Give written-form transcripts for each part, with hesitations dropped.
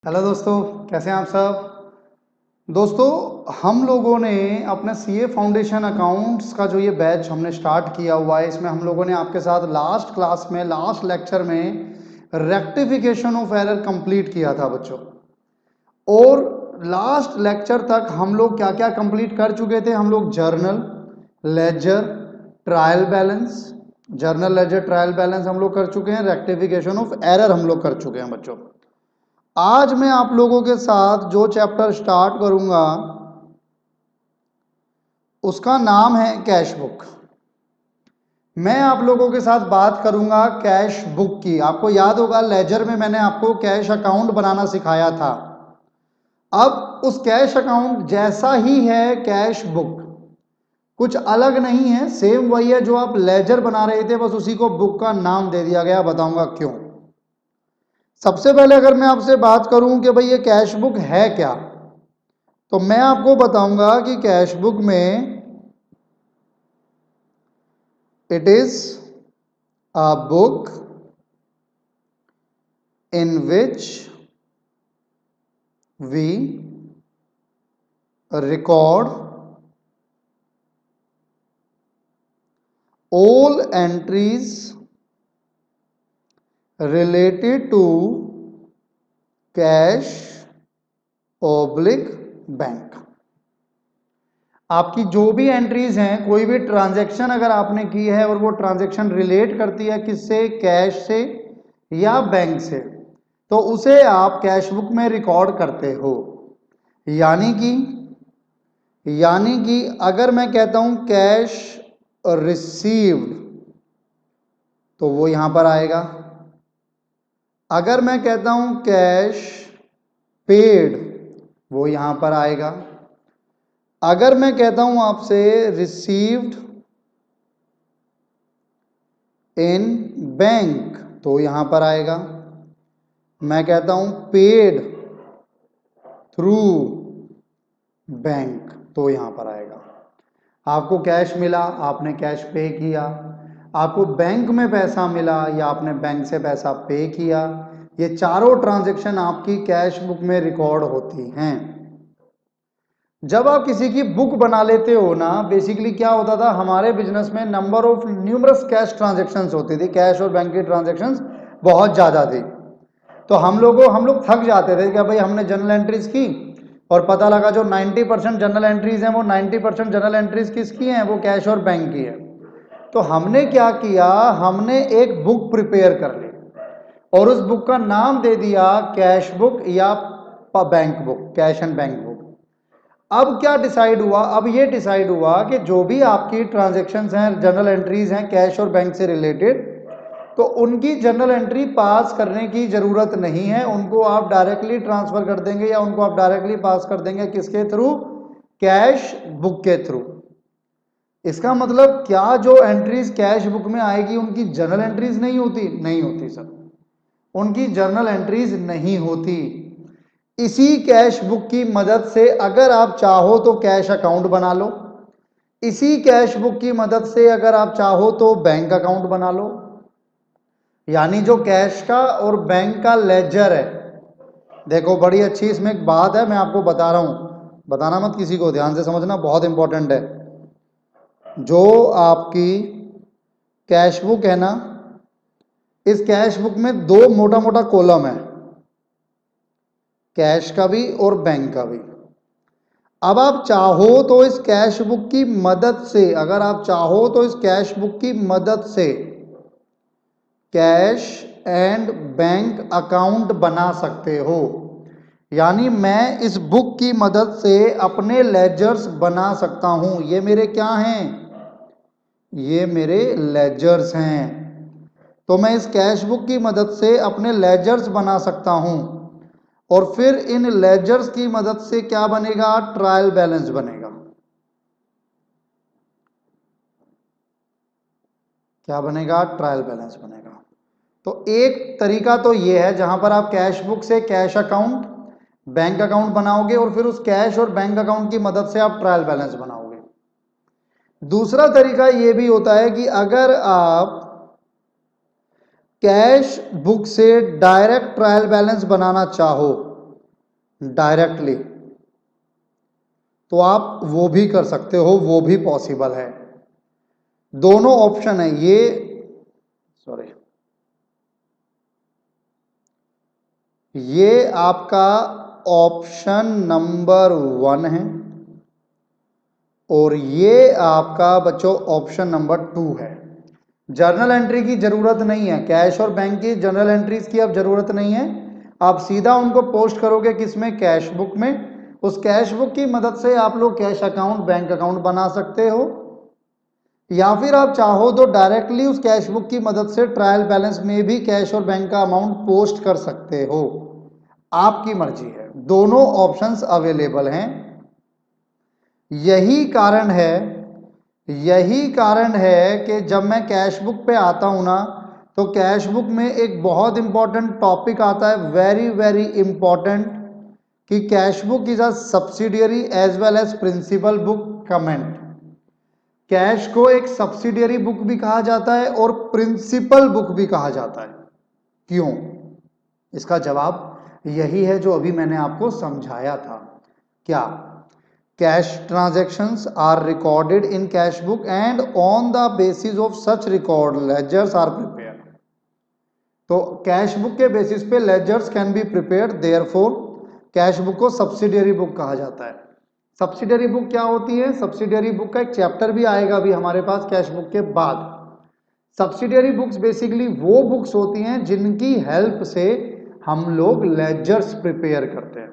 Hello दोस्तों, कैसे हैं आप सब। दोस्तों, हम लोगों ने अपने सीए फाउंडेशन अकाउंट्स का जो ये बैच हमने स्टार्ट किया हुआ है, इसमें हम लोगों ने आपके साथ लास्ट क्लास में लास्ट लेक्चर में रेक्टिफिकेशन ऑफ एरर कंप्लीट किया था बच्चों। और लास्ट लेक्चर तक हम लोग क्या क्या कंप्लीट कर चुके थे। हम लोग journal, ledger, trial balance, journal ledger trial balance हम लोग कर चुके हैं। रेक्टिफिकेशन ऑफ एरर हम लोग कर चुके हैं बच्चों। आज मैं आप लोगों के साथ जो चैप्टर स्टार्ट करूंगा उसका नाम है कैश बुक। मैं आप लोगों के साथ बात करूंगा कैश बुक की। आपको याद होगा लेजर में मैंने आपको कैश अकाउंट बनाना सिखाया था। अब उस कैश अकाउंट जैसा ही है कैश बुक, कुछ अलग नहीं है, सेम वही है जो आप लेजर बना रहे थे, बस उसी को बुक का नाम दे दिया गया। बताऊंगा क्यों। सबसे पहले अगर मैं आपसे बात करूं कि भाई ये कैश बुक है क्या, तो मैं आपको बताऊंगा कि कैश बुक में it is a book in which we record all entries related to cash oblique bank. आपकी जो भी एंट्रीज हैं, कोई भी ट्रांजैक्शन अगर आपने की है और वो ट्रांजैक्शन रिलेट करती है किससे, कैश से या बैंक से, तो उसे आप कैश बुक में रिकॉर्ड करते हो। यानी कि अगर मैं कहता हूं कैश रिसीव्ड तो वो यहां पर आएगा। अगर मैं कहता हूं कैश पेड वो यहां पर आएगा। अगर मैं कहता हूं आपसे रिसीव्ड इन बैंक तो यहां पर आएगा। मैं कहता हूं पेड थ्रू बैंक तो यहां पर आएगा। आपको कैश मिला, आपने कैश पे किया। आपको बैंक में पैसा मिला या आपने बैंक से पैसा पे किया। ये चारों ट्रांजैक्शन आपकी कैश बुक में रिकॉर्ड होती हैं। जब आप किसी की बुक बना लेते हो ना, बेसिकली क्या होता था हमारे बिजनेस में, number of numerous cash transactions होती थी। कैश और बैंक की ट्रांजैक्शंस बहुत ज़्यादा थी। तो हम लोग थक जाते थे कि भाई हमने जनरल एंट्रीज की और पता लगा जो 90% जनरल एंट्रीज हैं वो 90% जनरल एंट्रीज किसकी हैं, वो कैश और बैंक की है। तो हमने क्या किया, हमने एक बुक प्रिपेयर कर ली और उस बुक का नाम दे दिया कैश बुक या bank book, cash and bank book. अब क्या डिसाइड हुआ, अब ये डिसाइड हुआ कि जो भी आपकी ट्रांजैक्शंस हैं, जनरल एंट्रीज हैं कैश और बैंक से रिलेटेड, तो उनकी जनरल एंट्री पास करने की जरूरत नहीं है। उनको आप डायरेक्टली ट्रांसफर कर देंगे या उनको आप डायरेक्टली पास कर देंगे किसके थ्रू, कैश बुक के थ्रू। इसका मतलब क्या जो एंट्रीज कैश बुक में आएगी उनकी जनरल एंट्रीज नहीं होती, नहीं होती सर, उनकी जर्नल एंट्रीज नहीं होती। इसी कैश बुक की मदद से अगर आप चाहो तो कैश अकाउंट बना लो। इसी कैश बुक की मदद से अगर आप चाहो तो बैंक अकाउंट बना लो। यानी जो कैश का और बैंक का लेजर है, देखो बड़ी अच्छी इसमें एक बात है, मैं आपको बता रहा हूं, बताना मत किसी को, ध्यान से समझना, बहुत इंपॉर्टेंट है। जो आपकी कैश बुक है ना, इस कैश बुक में दो मोटा मोटा कॉलम है, कैश का भी और बैंक का भी। अब आप चाहो तो इस कैश बुक की मदद से, अगर आप चाहो तो इस कैश बुक की मदद से कैश एंड बैंक अकाउंट बना सकते हो। यानी मैं इस बुक की मदद से अपने लेजर्स बना सकता हूं। ये मेरे क्या हैं, ये मेरे लेजर्स हैं। तो मैं इस कैश बुक की मदद से अपने लेजर्स बना सकता हूं और फिर इन लेजर्स की मदद से क्या बनेगा, ट्रायल बैलेंस बनेगा। क्या बनेगा, ट्रायल बैलेंस बनेगा। तो एक तरीका तो ये है जहां पर आप कैश बुक से कैश अकाउंट, बैंक अकाउंट बनाओगे और फिर उस कैश और बैंक अकाउंट की मदद से आप ट्रायल बैलेंस बनाओगे। दूसरा तरीका ये भी होता है कि अगर आप कैश बुक से डायरेक्ट ट्रायल बैलेंस बनाना चाहो डायरेक्टली, तो आप वो भी कर सकते हो, वो भी पॉसिबल है। दोनों ऑप्शन है ये, सॉरी, ये आपका ऑप्शन नंबर 1 है और ये आपका बच्चों ऑप्शन नंबर 2 है। जर्नल एंट्री की जरूरत नहीं है, कैश और बैंक की जर्नल एंट्रीज की अब जरूरत नहीं है। आप सीधा उनको पोस्ट करोगे किसमें, कैश बुक में। उस कैश बुक की मदद से आप लोग कैश अकाउंट, बैंक अकाउंट बना सकते हो, या फिर आप चाहो तो डायरेक्टली उस कैश बुक की मदद से ट्रायल बैलेंस में भी कैश और बैंक का अमाउंट पोस्ट कर सकते हो। आपकी मर्जी है, दोनों ऑप्शंस अवेलेबल हैं। यही कारण है, यही कारण है कि जब मैं कैश बुक पे आता हूं ना, तो कैश बुक में एक बहुत इंपॉर्टेंट टॉपिक आता है, वेरी वेरी इंपॉर्टेंट, कि cash book is a subsidiary as well as principal book comment. Cash को एक सब्सिडियरी बुक भी कहा जाता है और प्रिंसिपल बुक भी कहा जाता है। क्यों? इसका जवाब यही है जो अभी मैंने आपको समझाया था। क्या? Cash transactions are recorded in cash book and on the basis of such record ledgers are prepared। तो कैश बुक के बेसिस पे ledgers can be prepared, therefore cash book को सब्सिडियरी बुक कहा जाता है। सब्सिडियरी बुक क्या होती है? सब्सिडियरी बुक का एक चैप्टर भी आएगा अभी हमारे पास कैश बुक के बाद। सब्सिडियरी बुक्स बेसिकली वो बुक्स होती हैं जिनकी हेल्प से हम लोग लेजर्स प्रिपेयर करते हैं।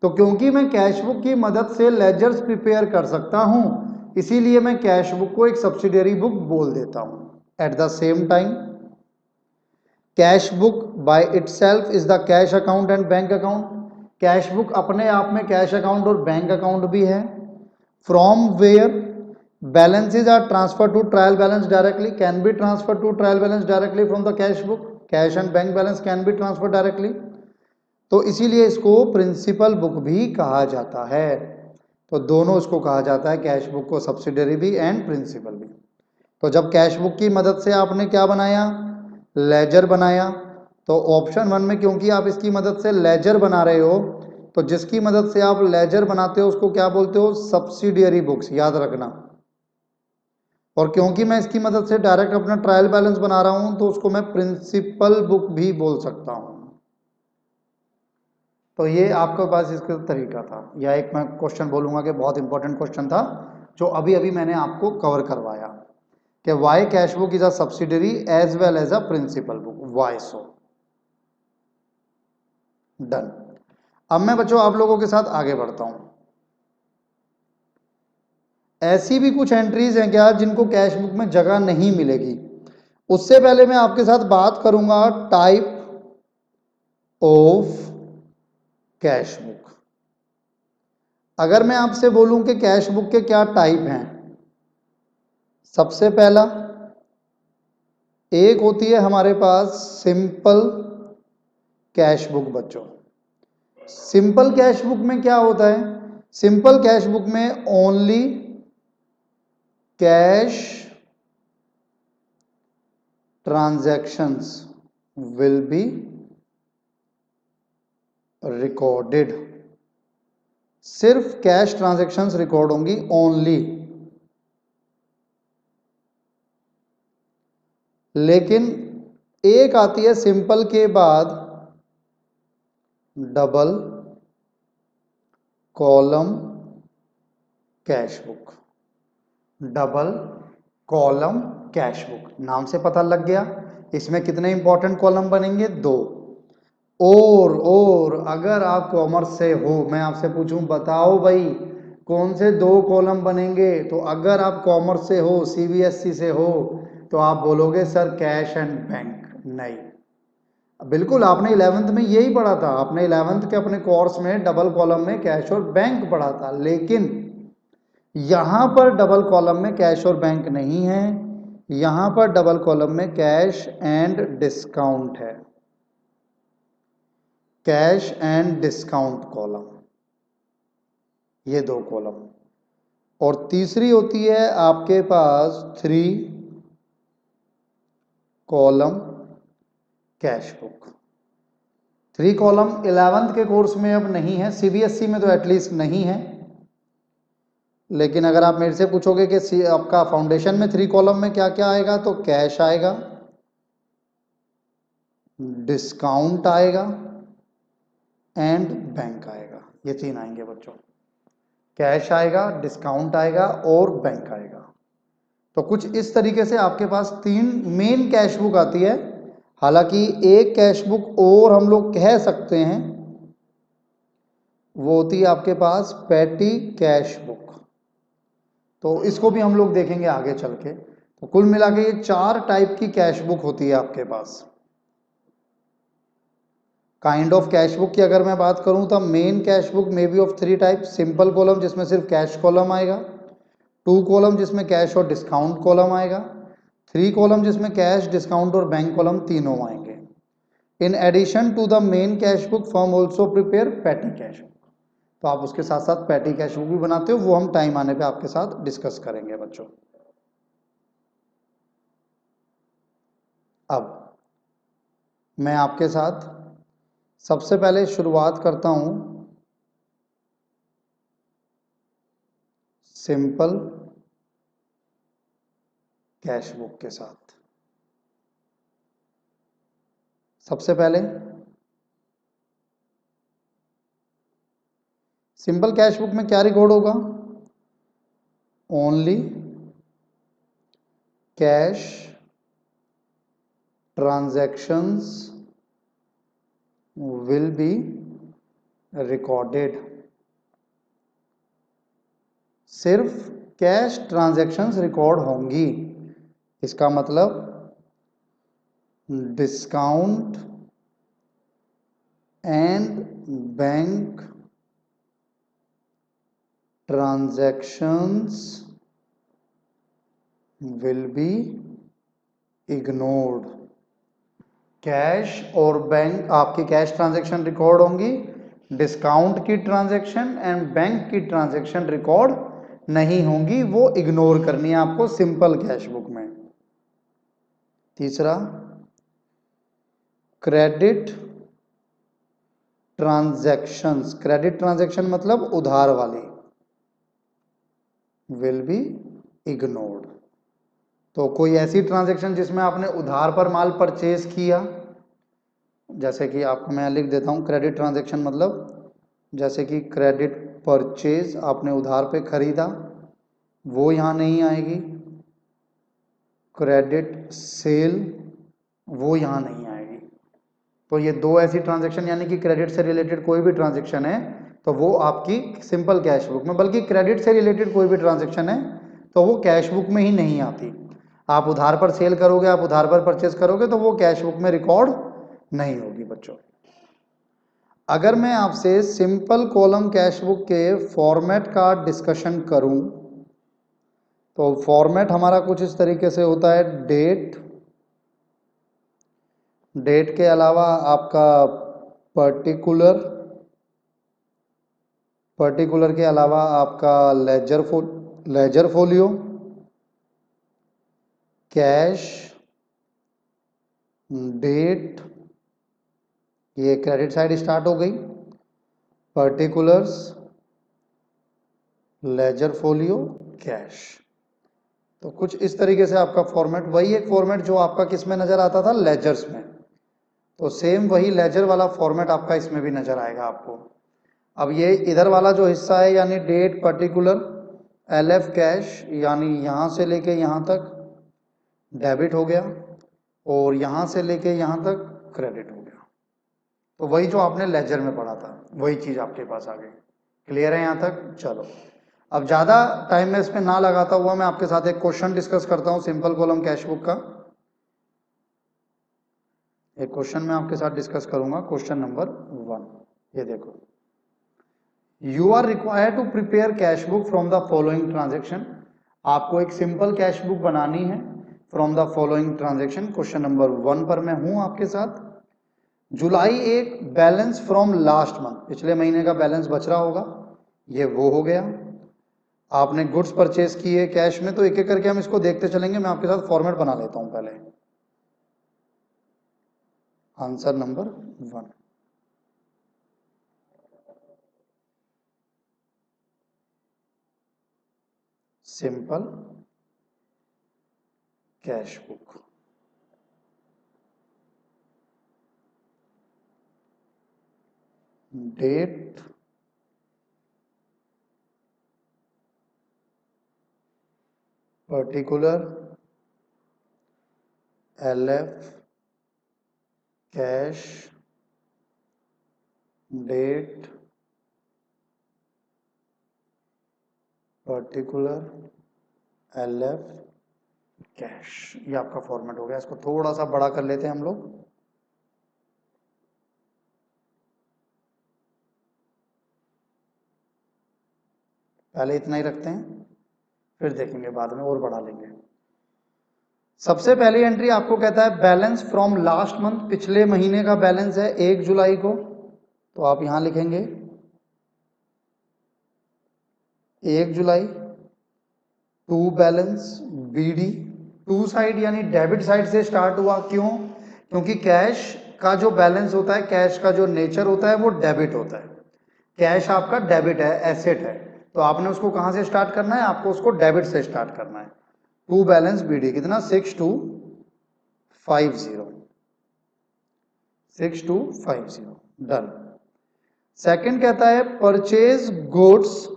तो क्योंकि मैं कैश बुक की मदद से लेजर्स प्रिपेयर कर सकता हूं, इसीलिए मैं कैश बुक को एक सब्सिडियरी बुक बोल देता हूं। At the same time cash book by itself is the cash account and bank account. Cash book अपने आप में कैश अकाउंट और बैंक अकाउंट भी है। From where balances are transferred to trial balance directly, can be transferred to trial balance directly from the cash book, cash and bank balance can be transferred directly। तो इसीलिए इसको principal book भी कहा जाता है। तो दोनों इसको कहा जाता है, कैश बुक को सब्सिडियरी भी एंड प्रिंसिपल भी। तो जब कैश बुक की मदद से आपने क्या बनाया, लेजर बनाया, तो ऑप्शन 1 में क्योंकि आप इसकी मदद से लेजर बना रहे हो, तो जिसकी मदद से आप लेजर बनाते हो उसको क्या बोलते हो, सब्सिडियरी बुक्स, याद रखना। और क्योंकि मैं इसकी मदद से डायरेक्ट अपना ट्रायल बैलेंस बना रहा हूं, तो उसको मैं प्रिंसिपल बुक भी बोल सकता हूं। तो ये आपके पास इसका तरीका था, या एक मैं क्वेश्चन बोलूंगा कि बहुत इंपॉर्टेंट क्वेश्चन था जो अभी अभी मैंने आपको कवर करवाया, कि why cash book is a subsidiary as well as a principal book, why so. Done. अब मैं बच्चों आप लोगों के साथ आगे बढ़ता हूं। ऐसी भी कुछ एंट्रीज हैं क्या जिनको कैश बुक में जगह नहीं मिलेगी? उससे पहले मैं आपके साथ बात करूंगा टाइप ऑफ कैश बुक। अगर मैं आपसे बोलूं कि कैश बुक के क्या टाइप हैं, सबसे पहला एक होती है हमारे पास सिंपल कैश बुक। बच्चों सिंपल कैश बुक में क्या होता है? सिंपल कैश बुक में only cash transactions will be recorded. सिर्फ कैश ट्रांजैक्शंस रिकॉर्ड होंगी, ओनली। लेकिन एक आती है सिंपल के बाद double column cash book. Double column cash book, नाम से पता लग गया इसमें कितने इंपॉर्टेंट कॉलम बनेंगे, 2। और अगर आप कॉमर्स से हो, मैं आपसे पूछूं बताओ भाई कौन से 2 कॉलम बनेंगे, तो अगर आप कॉमर्स से हो, सीबीएसई से हो, तो आप बोलोगे सर कैश एंड बैंक। नहीं, बिल्कुल आपने 11th में यही पढ़ा था, आपने 11th के अपने कोर्स में डबल कॉलम में कैश और बैंक पढ़ा था, लेकिन यहां पर डबल कॉलम में कैश और बैंक नहीं है, यहां पर डबल कॉलम में कैश एंड डिस्काउंट है। कैश एंड डिस्काउंट कॉलम, ये 2 कॉलम। और तीसरी होती है आपके पास 3 column cash book. 3 column 11th के कोर्स में अब नहीं है, सीबीएसई में तो एटलीस्ट नहीं है। लेकिन अगर आप मेरे से पूछोगे कि आपका फाउंडेशन में 3 कॉलम में क्या क्या आएगा, तो कैश आएगा, डिस्काउंट आएगा एंड बैंक आएगा। ये 3 आएंगे बच्चों, कैश आएगा, डिस्काउंट आएगा और बैंक आएगा। तो कुछ इस तरीके से आपके पास 3 मेन कैश बुक आती है। हालांकि एक कैश बुक और हम लोग कह सकते हैं, वो होती है आपके पास पैटी कैश बुक। तो इसको भी हम लोग देखेंगे आगे चल के। तो कुल मिला के ये 4 टाइप की कैश बुक होती है आपके पास। काइंड ऑफ कैश बुक की अगर मैं बात करूं तो main cash book may be of 3 type. Simple column जिसमें सिर्फ कैश कॉलम आएगा, 2 कॉलम जिसमें कैश और डिस्काउंट कॉलम आएगा, 3 कॉलम जिसमें कैश, डिस्काउंट और बैंक कॉलम तीनों आएंगे। In addition to the main cash book firm also prepare petty cash book. तो आप उसके साथ साथ पैटी कैश बुक भी बनाते हो, वो हम टाइम आने पे आपके साथ डिस्कस करेंगे बच्चों। अब मैं आपके साथ सबसे पहले शुरुआत करता हूं सिंपल कैश बुक के साथ। सबसे पहले सिंपल कैश बुक में क्या रिकॉर्ड होगा? Only cash transactions will be recorded. सिर्फ कैश ट्रांजैक्शंस रिकॉर्ड होंगी। इसका मतलब discount and bank transactions will be ignored. Cash और बैंक आपकी कैश ट्रांजैक्शन रिकॉर्ड होंगी, डिस्काउंट की ट्रांजैक्शन एंड बैंक की ट्रांजैक्शन रिकॉर्ड नहीं होंगी, वो इग्नोर करनी है आपको सिंपल कैश बुक में। तीसरा, क्रेडिट ट्रांजैक्शंस, क्रेडिट ट्रांजैक्शन मतलब उधार वाली, विल बी इग्नोर्ड। तो कोई ऐसी ट्रांजैक्शन जिसमें आपने उधार पर माल परचेज किया, जैसे कि आपको मैं लिख देता हूं, क्रेडिट ट्रांजैक्शन मतलब जैसे कि क्रेडिट परचेज आपने उधार पे खरीदा, वो यहां नहीं आएगी। क्रेडिट सेल वो यहां नहीं आएगी। तो ये 2 ऐसी ट्रांजैक्शन, यानी कि क्रेडिट से रिलेटेड कोई भी ट्रांजैक्शन है तो वो आपकी सिंपल कैश बुक में, बल्कि क्रेडिट से रिलेटेड कोई भी ट्रांजैक्शन है तो वो कैश बुक में ही नहीं आती। आप उधार पर सेल करोगे, आप उधार पर परचेज करोगे तो वो कैश बुक में रिकॉर्ड नहीं होगी बच्चों। अगर मैं आपसे सिंपल कॉलम कैश बुक के फॉर्मेट का डिस्कशन करूं तो फॉर्मेट हमारा कुछ इस तरीके से होता है। डेट, डेट के अलावा आपका पर्टिकुलर, पर्टिकुलर के अलावा आपका लेजर फोलियो, कैश, डेट, ये क्रेडिट साइड स्टार्ट हो गई, पर्टिकुलर्स, लेजर फोलियो, कैश। तो कुछ इस तरीके से आपका फॉर्मेट, वही एक फॉर्मेट जो आपका किस में नजर आता था, लेजर्स में, तो सेम वही लेजर वाला फॉर्मेट आपका इसमें भी नजर आएगा आपको। अब ये इधर वाला जो हिस्सा है यानी डेट, पर्टिकुलर, एलएफ, कैश, यानी यहां से लेके यहां तक डेबिट हो गया और यहां से लेके यहां तक क्रेडिट हो गया। तो वही जो आपने लेजर में पढ़ा था वही चीज आपके पास आ गई। क्लियर है यहां तक? चलो, अब ज्यादा टाइम में इसमें ना लगाता हुआ मैं आपके साथ एक क्वेश्चन डिस्कस करता हूं सिंपल कॉलम कैश बुक का। एक क्वेश्चन मैं आपके साथ डिस्कस करूंगा, क्वेश्चन नंबर 1। ये देखो, you are required to prepare cash book from the following transaction. आपको एक सिंपल कैश बुक बनानी है from the following transaction. Question number 1 पर मैं हूं आपके साथ। July 1 balance from last month, पिछले महीने का बैलेंस बच रहा होगा, ये वो हो गया। आपने गुड्स परचेज किए कैश में, तो एक एक करके हम इसको देखते चलेंगे। मैं आपके साथ फॉर्मेट बना लेता हूं पहले। Answer number 1, simple cash book. Date particular LF cash date particular LF cash. ये आपका फॉर्मेट हो गया। इसको थोड़ा सा बड़ा कर लेते हैं हम लोग। पहले इतना ही रखते हैं, फिर देखेंगे बाद में और बढ़ा लेंगे। सबसे पहली एंट्री आपको कहता है बैलेंस फ्रॉम लास्ट मंथ, पिछले महीने का बैलेंस है 1 जुलाई को, तो आप यहां लिखेंगे 1 जुलाई। To balance BD, to side यानी डेबिट साइड से स्टार्ट हुआ। क्यों? क्योंकि कैश का जो बैलेंस होता है, कैश का जो नेचर होता है वो डेबिट होता है। कैश आपका डेबिट है, एसेट है, तो आपने उसको कहां से स्टार्ट करना है? आपको उसको डेबिट से स्टार्ट करना है। टू बैलेंस BD कितना? 6250, 6250 डन। सेकंड कहता है purchase goods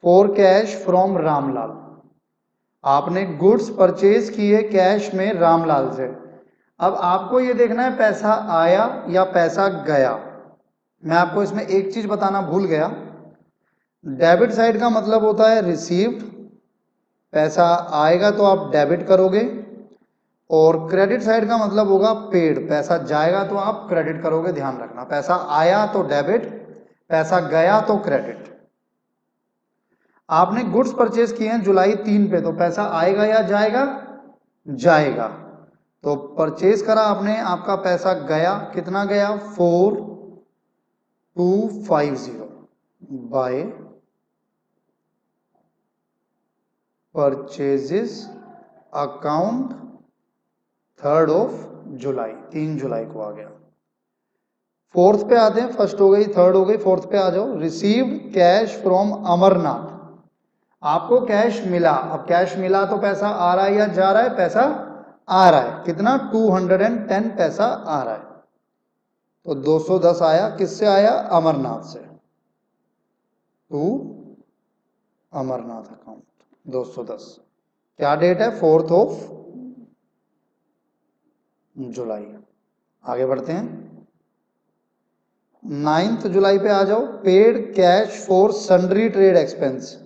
for cash from Ramlal. आपने गुड्स परचेज किए कैश में रामलाल से। अब आपको ये देखना है पैसा आया या पैसा गया। मैं आपको इसमें एक चीज बताना भूल गया, डेबिट साइड का मतलब होता है रिसीव्ड, पैसा आएगा तो आप डेबिट करोगे, और क्रेडिट साइड का मतलब होगा पेड, पैसा जाएगा तो आप क्रेडिट करोगे। ध्यान रखना, पैसा आया तो डेबिट, पैसा गया तो क्रेडिट। आपने गुड्स परचेज किए हैं जुलाई 3 पे, तो पैसा आएगा या जाएगा? जाएगा। तो परचेज करा आपने, आपका पैसा गया, कितना गया? 4250 by purchases account 3rd of July, 3 जुलाई को आ गया। फोर्थ पे आते हैं, फर्स्ट हो गई, थर्ड हो गई, फोर्थ पे आ जाओ। Received cash from Amarnath. आपको कैश मिला। अब कैश मिला तो पैसा आ रहा है या जा रहा है? पैसा आ रहा है। कितना? 210 पैसा आ रहा है, तो 210 आया। किससे आया? अमरनाथ से। To Amarnath account 210। क्या डेट है? 4th of July. आगे बढ़ते हैं, 9th जुलाई पे आ जाओ। Paid cash for sundry trade expense.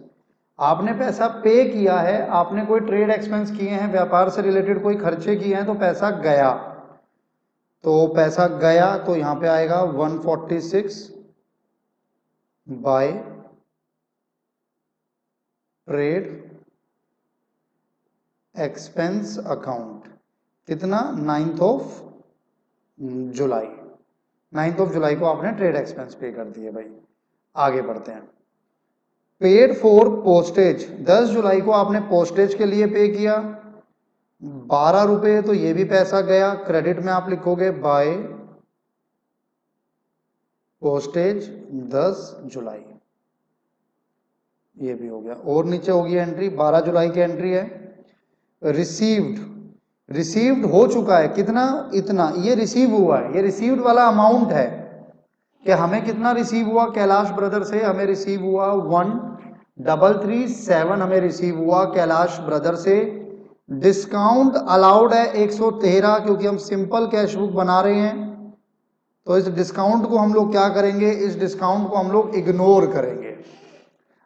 आपने पैसा पे किया है, आपने कोई ट्रेड एक्सपेंस किए हैं, व्यापार से रिलेटेड कोई खर्चे किए हैं, तो पैसा गया। तो पैसा गया तो यहां पे आएगा 146 बाय ट्रेड एक्सपेंस अकाउंट। कितना? 9th of July. 9th of July को आपने ट्रेड एक्सपेंस पे कर दिए भाई। आगे बढ़ते हैं, पेड फॉर पोस्टेज। 10 जुलाई को आपने पोस्टेज के लिए पे किया 12 रुपए, तो ये भी पैसा गया। क्रेडिट में आप लिखोगे बाय पोस्टेज 10 जुलाई। ये भी हो गया। और नीचे होगी एंट्री 12 जुलाई की एंट्री है। रिसीव्ड, रिसीव्ड हो चुका है कितना? इतना। ये रिसीव हुआ है, ये रिसीव्ड वाला अमाउंट है कि हमें कितना रिसीव हुआ कैलाश ब्रदर से? हमें रिसीव हुआ 1337 हमें रिसीव हुआ कैलाश ब्रदर से। डिस्काउंट अलाउड है 113, क्योंकि हम सिंपल कैश बुक बना रहे हैं, तो इस डिस्काउंट को हम लोग क्या करेंगे? इस डिस्काउंट को हम लोग इग्नोर करेंगे।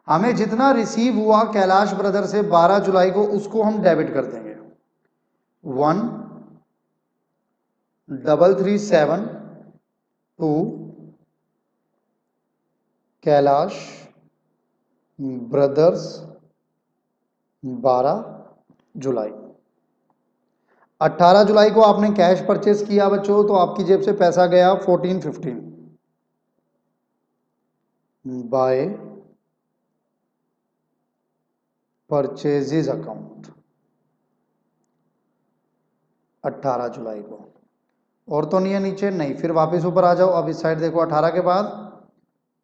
हमें जितना रिसीव हुआ कैलाश ब्रदर से 12 जुलाई को, उसको हम डेबिट कर देंगे। 1337 टू कैलाश ब्रदर्स 12 जुलाई। 18 जुलाई को आपने कैश परचेस किया बच्चों, तो आपकी जेब से पैसा गया 1415 बाय परचेजेस अकाउंट 18 जुलाई को। और तो नहीं है नीचे? नहीं। फिर वापस ऊपर आ जाओ। अब इस साइड देखो, 18 के बाद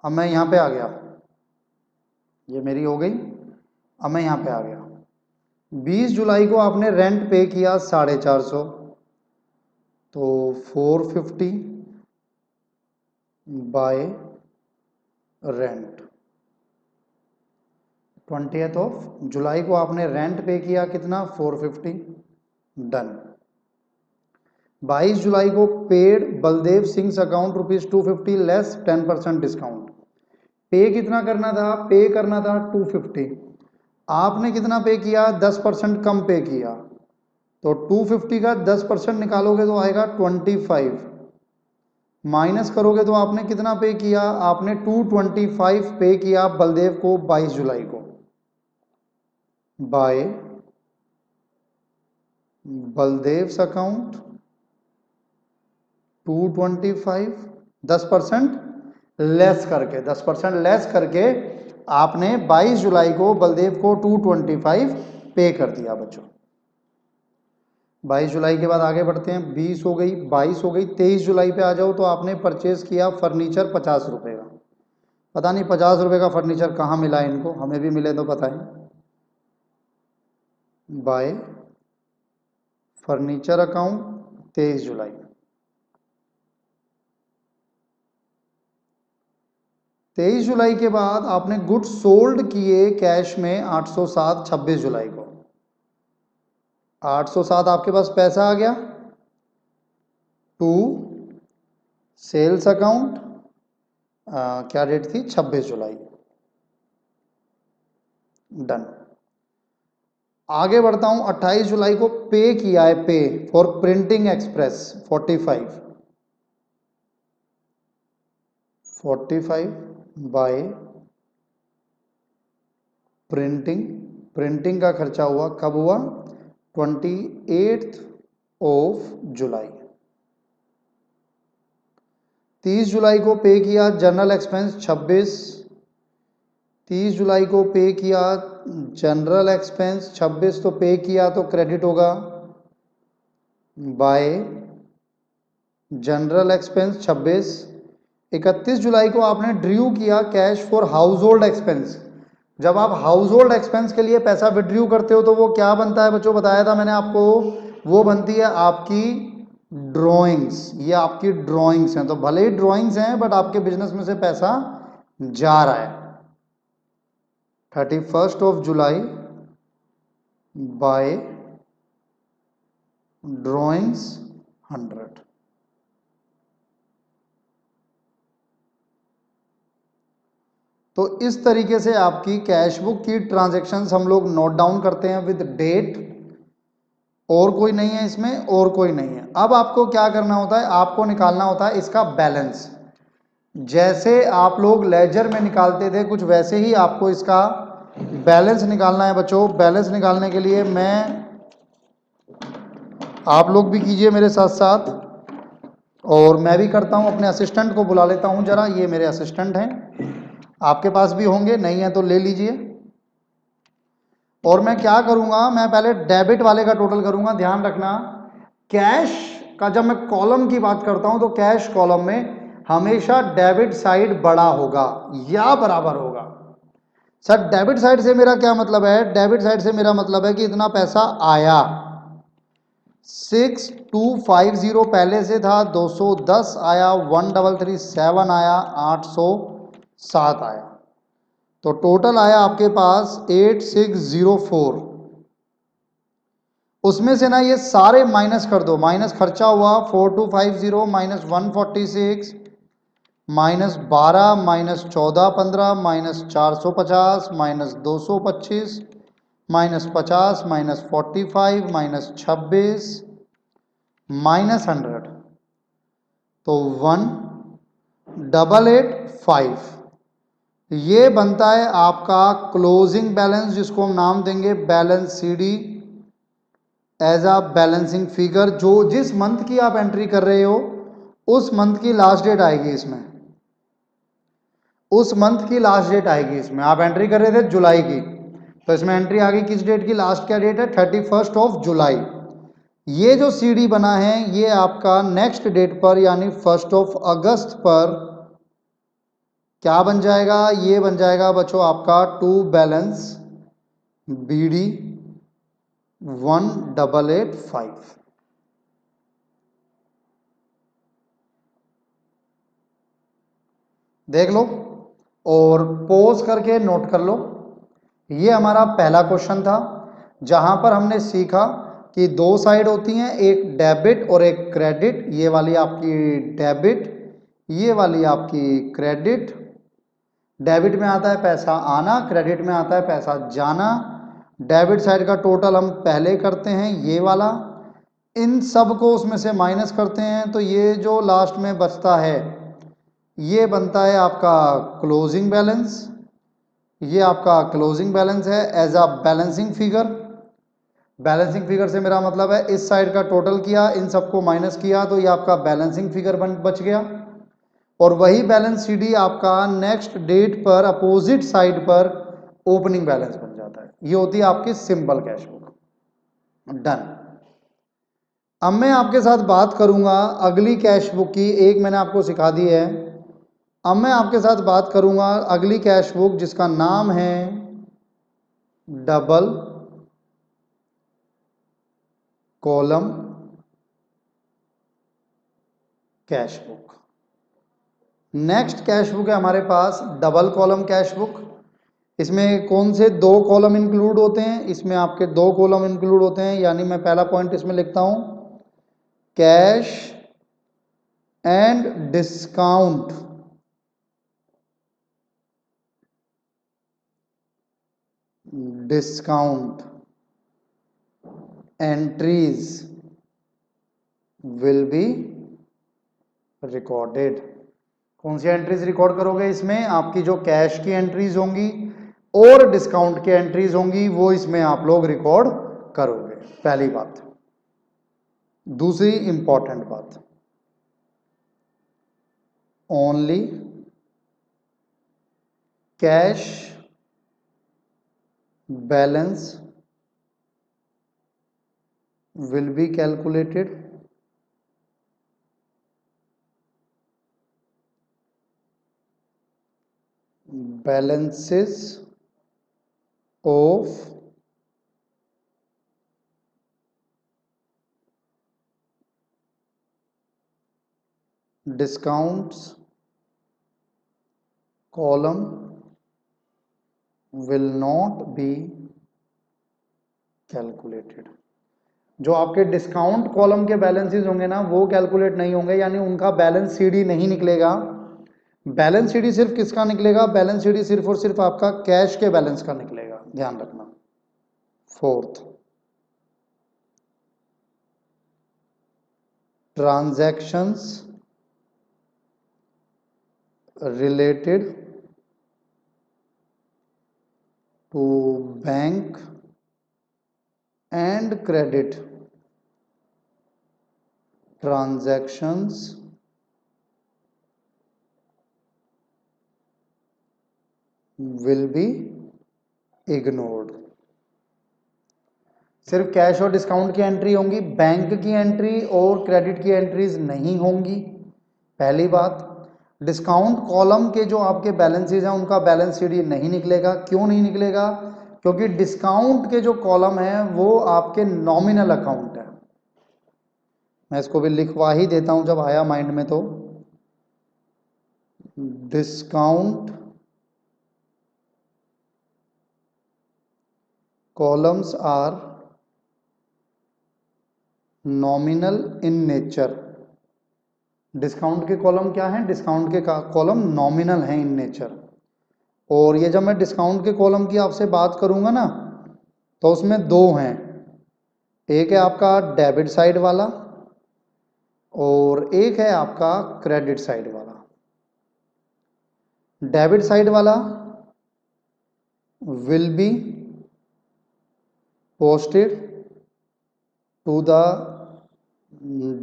अब मैं यहां पे आ गया, ये मेरी हो गई अब मैं यहाँ पे आ गया। 20 जुलाई को आपने रेंट पे किया 450, तो 450 bye rent. 20th of July को आपने रेंट पे किया कितना, 450, डन। 22 जुलाई को paid Baldev Singh account ₹250 less 10% discount. पे कितना करना था, पे करना था 250, आपने कितना पे किया, 10% कम पे किया, तो 250 का 10% निकालोगे तो आएगा 25, माइनस करोगे तो आपने कितना पे किया, आपने 225 पे किया बलदेव को 22 जुलाई को बाय बलदेव्स अकाउंट 225, 10% लेस करके, 10% लेस करके आपने 22 जुलाई को बलदेव को 225 पे कर दिया बच्चों। 22 जुलाई के बाद आगे बढ़ते हैं, 20 हो गई, 22 हो गई, 23 जुलाई पे आ जाओ तो आपने परचेज किया फर्नीचर 50 रुपये का। पता नहीं 50 रुपये का फर्नीचर कहाँ मिला इनको, हमें भी मिले तो बताएं। बाय फर्नीचर अकाउंट 23 जुलाई। 23 जुलाई के बाद आपने गुड्स सोल्ड किए कैश में 807 26 जुलाई को। 807 आपके पास पैसा आ गया टू सेल्स अकाउंट, क्या डेट थी, 26 जुलाई, डन। आगे बढ़ता हूं, 28 जुलाई को पे किया है, पे for printing express 45 bye printing. Printing का खर्चा हुआ, कब हुआ, 28 ऑफ जुलाई। 30 जुलाई को पे किया जनरल एक्सपेंस 26, 30 जुलाई को पे किया जनरल एक्सपेंस 26, तो पे किया तो क्रेडिट होगा बाय जनरल एक्सपेंस 26। 31 जुलाई को आपने ड्रू किया cash for house hold expense. जब आप हाउस होल्ड एक्सपेंस के लिए पैसा विड्रू करते हो तो वो क्या बनता है बच्चों, बताया था मैंने आपको, वो बनती है आपकी ड्रॉइंग्स। ये आपकी ड्रॉइंग्स हैं, तो भले ही ड्रॉइंग्स हैं बट आपके बिजनेस में से पैसा जा रहा है। 31 ऑफ जुलाई बाय ड्रॉइंग्स 100। तो इस तरीके से आपकी कैश बुक की ट्रांजैक्शंस हम लोग नोट डाउन करते हैं विद डेट। और कोई नहीं है इसमें, और कोई नहीं है। अब आपको क्या करना होता है, आपको निकालना होता है इसका बैलेंस। जैसे आप लोग लेजर में निकालते थे कुछ वैसे ही आपको इसका बैलेंस निकालना है बच्चों। बैलेंस निकालने के लिए मैं, आप लोग भी कीजिए मेरे साथ साथ, और मैं भी करता हूं, अपने असिस्टेंट को बुला लेता हूं जरा। ये मेरे असिस्टेंट हैं, आपके पास भी होंगे, नहीं है तो ले लीजिए। और मैं क्या करूंगा, मैं पहले डेबिट वाले का टोटल करूंगा। ध्यान रखना, कैश का जब मैं कॉलम की बात करता हूं तो कैश कॉलम में हमेशा डेबिट साइड बड़ा होगा या बराबर होगा। सर डेबिट साइड से मेरा क्या मतलब है, डेबिट साइड से मेरा मतलब है कि इतना पैसा आया, 6250 पहले से था, 210 आया, 1337 आया, 807 आया, तो टोटल आया आपके पास 8604। उसमें से ना ये सारे माइनस कर दो, माइनस खर्चा हुआ 4250 minus 146 minus 12 minus 1415 minus 450 minus 225 minus 50 minus 45 minus 26 minus 100, तो 1885। ये बनता है आपका क्लोजिंग बैलेंस, जिसको हम नाम देंगे balance CD as a balancing figure. जो जिस मंथ की आप एंट्री कर रहे हो उस मंथ की लास्ट डेट आएगी इसमें, उस मंथ की लास्ट डेट आएगी इसमें। आप एंट्री कर रहे थे जुलाई की, तो इसमें एंट्री आ गई किस डेट की, लास्ट क्या डेट है, 31 ऑफ जुलाई। ये जो सीडी बना है ये आपका नेक्स्ट डेट पर यानी 1 अगस्त पर क्या बन जाएगा, ये बन जाएगा बच्चों आपका टू बैलेंस BD 1885। देख लो और पॉज करके नोट कर लो। ये हमारा पहला क्वेश्चन था जहां पर हमने सीखा कि दो साइड होती हैं, एक डेबिट और एक क्रेडिट। ये वाली आपकी डेबिट, ये वाली आपकी क्रेडिट। डेबिट में आता है पैसा आना, क्रेडिट में आता है पैसा जाना। डेबिट साइड का टोटल हम पहले करते हैं ये वाला, इन सब को उसमें से माइनस करते हैं तो ये जो लास्ट में बचता है ये बनता है आपका क्लोजिंग बैलेंस। ये आपका क्लोजिंग बैलेंस है as a balancing figure. Balancing figure से मेरा मतलब है इस साइड का टोटल किया, इन सबको माइनस किया तो ये आपका बैलेंसिंग फिगर बच गया। और वही बैलेंस सीडी आपका नेक्स्ट डेट पर अपोजिट साइड पर ओपनिंग बैलेंस बन जाता है। ये होती है आपकी सिंपल कैश बुक। डन। अब मैं आपके साथ बात करूंगा अगली कैश बुक की। एक मैंने आपको सिखा दी है, अब मैं आपके साथ बात करूंगा अगली कैश बुक जिसका नाम है double column cash book. Next cash book है हमारे पास डबल कॉलम कैश बुक। इसमें कौन से दो कॉलम इंक्लूड होते हैं? इसमें आपके दो कॉलम इंक्लूड होते हैं, यानी मैं पहला पॉइंट इसमें लिखता हूं cash and discount. Discount entries will be recorded. कौन सी एंट्रीज रिकॉर्ड करोगे? इसमें आपकी जो कैश की एंट्रीज होंगी और डिस्काउंट की एंट्रीज होंगी वो इसमें आप लोग रिकॉर्ड करोगे, पहली बात। दूसरी इंपॉर्टेंट बात, only cash balance will be calculated balances of discounts column will not be calculated। जो आपके डिस्काउंट कॉलम के बैलेंसेस होंगे ना वो कैलकुलेट नहीं होंगे, यानी उनका बैलेंस सीडी नहीं निकलेगा। बैलेंस सीडी सिर्फ किसका निकलेगा? बैलेंस सीडी सिर्फ और सिर्फ आपका कैश के बैलेंस का निकलेगा, ध्यान रखना। Fourth, transactions related to bank and credit transactions will be ignored। सिर्फ कैश और डिस्काउंट की एंट्री होंगी, बैंक की एंट्री और क्रेडिट की एंट्रीज नहीं होंगी, पहली बात। डिस्काउंट कॉलम के जो आपके बैलेंसेज हैं उनका बैलेंस शीट नहीं निकलेगा। क्यों नहीं निकलेगा? क्योंकि डिस्काउंट के जो कॉलम है वो आपके नॉमिनल अकाउंट है। मैं इसको भी लिखवा ही देता हूं जब आया माइंड में तो। Discount columns are nominal in nature। Discount के कॉलम क्या हैं? डिस्काउंट के कॉलम नॉमिनल हैं इन नेचर। और ये जब मैं डिस्काउंट के कॉलम की आपसे बात करूंगा ना तो उसमें दो हैं, एक है आपका डेबिट साइड वाला और एक है आपका क्रेडिट साइड वाला। डेबिट साइड वाला will be posted to the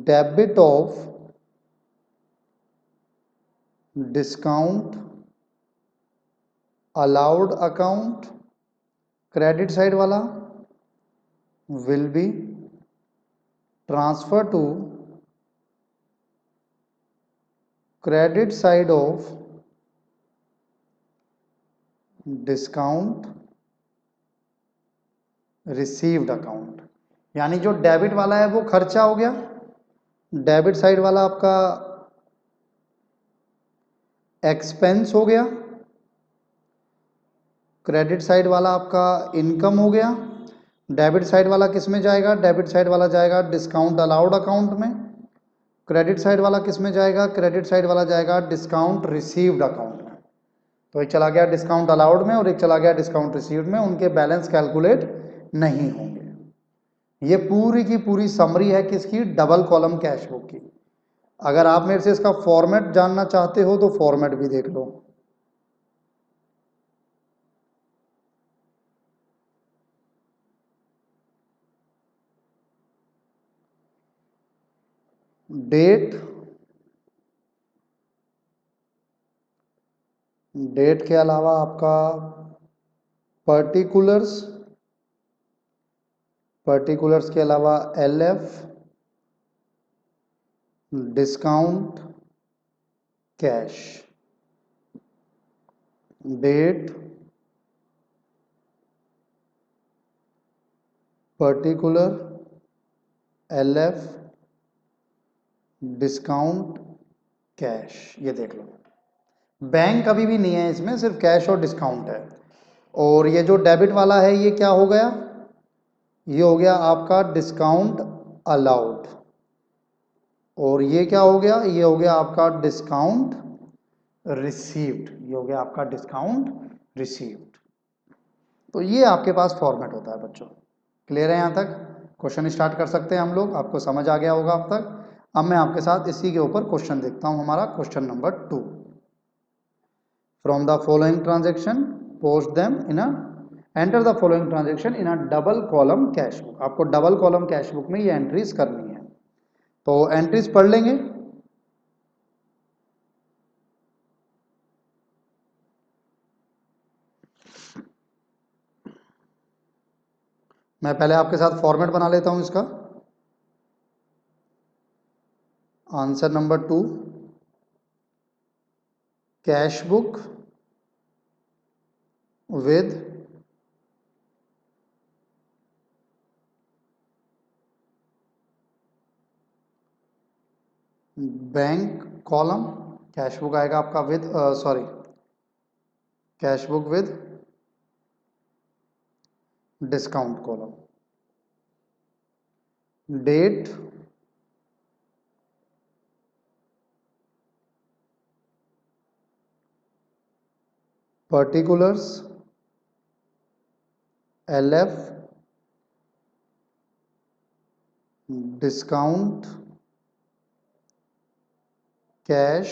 debit of discount allowed account। Credit side वाला will be transferred to credit side of discount received account, यानी जो डेबिट वाला है वो खर्चा हो गया, डेबिट साइड वाला आपका एक्सपेंस हो गया, क्रेडिट साइड वाला आपका इनकम हो गया। डेबिट साइड वाला किस में जाएगा? डेबिट साइड वाला जाएगा डिस्काउंट अलाउड अकाउंट में। क्रेडिट साइड वाला किस में जाएगा? क्रेडिट साइड वाला जाएगा डिस्काउंट रिसीव्ड अकाउंट में। तो एक चला गया डिस्काउंट अलाउड में और एक चला गया डिस्काउंट रिसीव्ड में, उनके बैलेंस कैलकुलेट नहीं होंगे। ये पूरी की पूरी समरी है किसकी? डबल कॉलम कैश बुक की। अगर आप मेरे से इसका फॉर्मेट जानना चाहते हो तो फॉर्मेट भी देख लो। डेट, डेट के अलावा आपका पर्टिकुलर्स, पर्टिकुलर्स के अलावा LF, discount cash, date, particular, LF, discount cash. ये देख लो, बैंक अभी भी नहीं है इसमें, सिर्फ कैश और डिस्काउंट है। और ये जो डेबिट वाला है ये क्या हो गया? ये हो गया आपका डिस्काउंट अलाउड। और ये क्या हो गया? ये हो गया आपका डिस्काउंट रिसीव्ड। ये हो गया आपका डिस्काउंट रिसीव्ड। तो ये आपके पास फॉर्मेट होता है बच्चों। क्लियर है यहाँ तक? क्वेश्चन स्टार्ट कर सकते हैं हम लोग। आपको समझ आ गया होगा अब तक। अब मैं आपके साथ इसी के ऊपर क्वेश्चन देखता हूँ, हमारा question number 2। From the following transaction post them in a, enter the following transaction in a double column cash book. आपको डबल कॉलम कैश बुक में ये एंट्रीज करनी है। तो एंट्रीज पढ़ लेंगे। मैं पहले आपके साथ फॉर्मेट बना लेता हूं इसका। Answer number 2, cash book with bank column. Cash book आएगा आपका with, sorry, cash book with discount column. Date, particulars, LF, discount cash,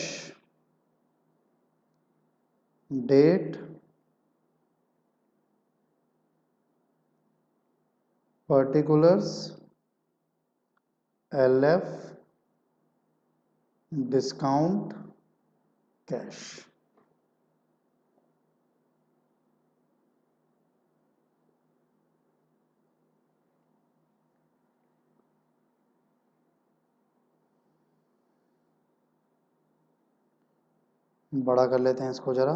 date, particulars, LF, discount cash. बड़ा कर लेते हैं इसको जरा।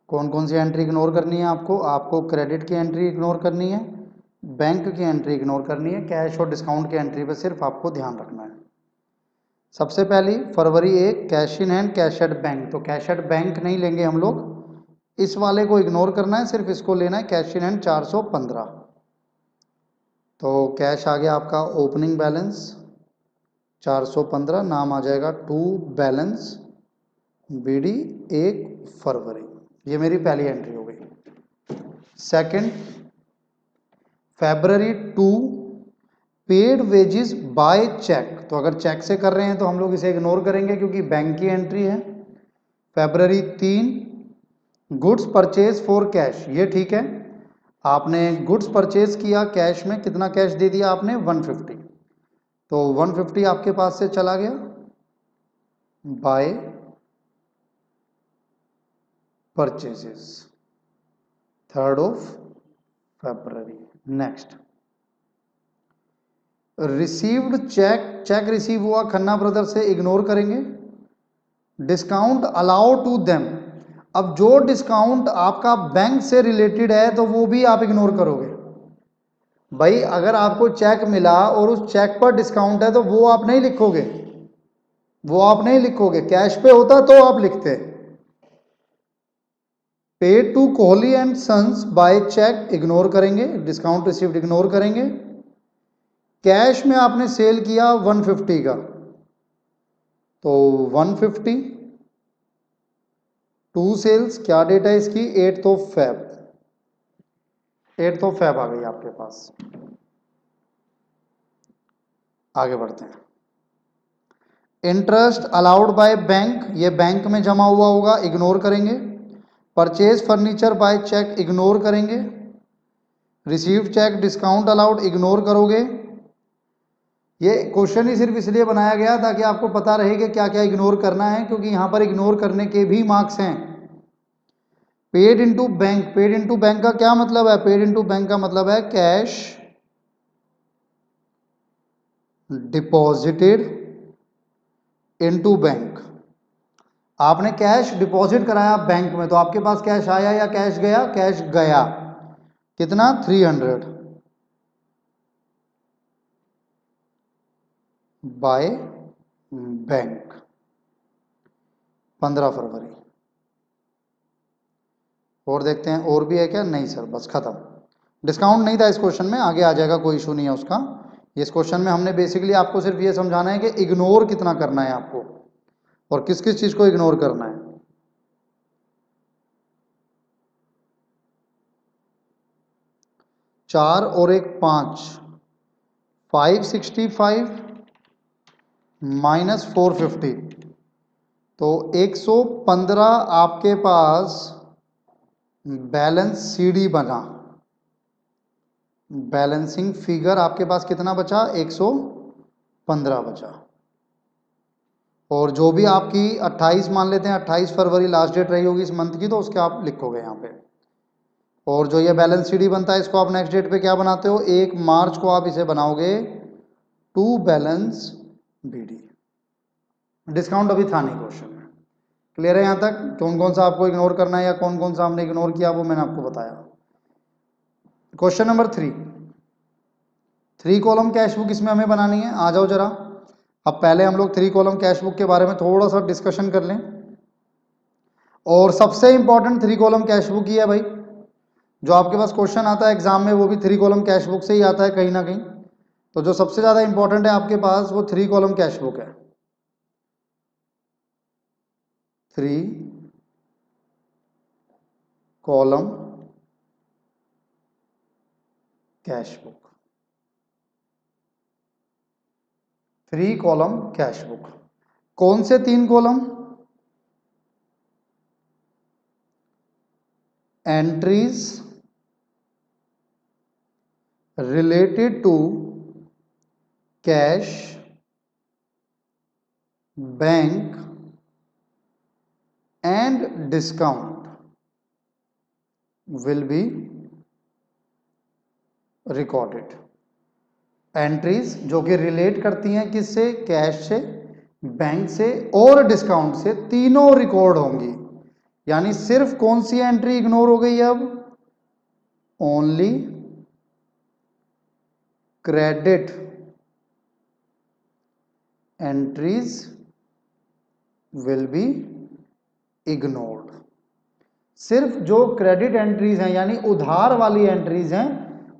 कौन कौन सी एंट्री इग्नोर करनी है आपको? आपको क्रेडिट की एंट्री इग्नोर करनी है, बैंक की एंट्री इग्नोर करनी है, कैश और डिस्काउंट की एंट्री पे सिर्फ आपको ध्यान रखना है। सबसे पहली फरवरी 1, cash in hand, cash at bank. तो कैश एट बैंक नहीं लेंगे हम लोग, इस वाले को इग्नोर करना है, सिर्फ इसको लेना है कैश इन हैंड 415। तो कैश आ गया आपका ओपनिंग बैलेंस 415, नाम आ जाएगा टू बैलेंस बीडी 1 फरवरी। ये मेरी पहली एंट्री हो गई। Second, February 2, paid wages by cheque. तो अगर चेक से कर रहे हैं तो हम लोग इसे इग्नोर करेंगे क्योंकि बैंक की एंट्री है। February 3, goods purchase for cash. ये ठीक है, आपने गुड्स परचेज किया कैश में, कितना कैश दे दिया आपने? 150। तो 150 आपके पास से चला गया by purchases 3rd of February। Next, received cheque, cheque receive हुआ खन्ना ब्रदर से, इग्नोर करेंगे। डिस्काउंट अलाउ टू देम, अब जो डिस्काउंट आपका बैंक से रिलेटेड है तो वो भी आप इग्नोर करोगे। भाई अगर आपको चेक मिला और उस चेक पर डिस्काउंट है तो वो आप नहीं लिखोगे, वो आप नहीं लिखोगे। कैश पे होता तो आप लिखते। Pay to Kohli and sons by cheque ignore करेंगे, डिस्काउंट रिसीव्ड इग्नोर करेंगे। कैश में आपने सेल किया 150 का, तो 150 टू सेल्स, क्या डेट है इसकी, 8th of Feb, 8th of Feb आ गई आपके पास। आगे बढ़ते हैं। इंटरेस्ट अलाउड बाय बैंक, ये बैंक में जमा हुआ होगा, इग्नोर करेंगे। Purchase furniture by cheque ignore करेंगे। Received cheque discount allowed ignore करोगे। ये क्वेश्चन ही सिर्फ इसलिए बनाया गया ताकि आपको पता रहे कि क्या क्या इग्नोर करना है, क्योंकि यहां पर इग्नोर करने के भी मार्क्स हैं। Paid into bank, paid into bank का क्या मतलब है, पेड इनटू बैंक का मतलब है कैश डिपॉजिटेड इनटू बैंक। आपने कैश डिपॉजिट कराया बैंक में, तो आपके पास कैश आया या कैश गया, कैश गया। कितना, 300 बाय बैंक, 15 फरवरी। और देखते हैं और भी है क्या, नहीं सर बस खत्म। डिस्काउंट नहीं था इस क्वेश्चन में, आगे आ जाएगा, कोई इशू नहीं है उसका। इस क्वेश्चन में हमने बेसिकली आपको सिर्फ ये समझाना है कि इग्नोर कितना करना है आपको और किस किस चीज को इग्नोर करना है। 4 और 1 5, 565 माइनस 450, तो 115 आपके पास बैलेंस सीडी बना। बैलेंसिंग फिगर आपके पास कितना बचा, 115 बचा। और जो भी आपकी 28 मान लेते हैं, 28 फरवरी लास्ट डेट रही होगी इस मंथ की, तो उसके आप लिखोगे यहाँ पे। और जो ये बैलेंस सीडी बनता है, इसको आप नेक्स्ट डेट पे क्या बनाते हो, 1 मार्च को आप इसे बनाओगे टू बैलेंस बीडी। डिस्काउंट अभी था नहीं क्वेश्चन में। क्लियर है यहाँ तक, कौन कौन सा आपको इग्नोर करना है या कौन कौन सा हमने इग्नोर किया वो मैंने आपको बताया। Question number 3 column cash book इसमें हमें बनानी है। आ जाओ जरा, अब पहले हम लोग 3 कॉलम कैश बुक के बारे में थोड़ा सा डिस्कशन कर लें। और सबसे इंपॉर्टेंट 3 कॉलम कैश बुक ही है भाई। जो आपके पास क्वेश्चन आता है एग्जाम में वो भी 3 कॉलम कैश बुक से ही आता है कहीं ना कहीं। तो जो सबसे ज्यादा इंपॉर्टेंट है आपके पास वो 3 कॉलम कैश बुक है। 3 column cash book, 3 column cash book. कौन से 3 column, entries related to cash, bank and discount will be recorded. Entries जो कि रिलेट करती हैं किससे, कैश से, बैंक से और डिस्काउंट से, तीनों रिकॉर्ड होंगी। यानी सिर्फ कौन सी एंट्री इग्नोर हो गई अब, only credit entries will be ignored. सिर्फ जो क्रेडिट एंट्रीज हैं यानी उधार वाली एंट्रीज हैं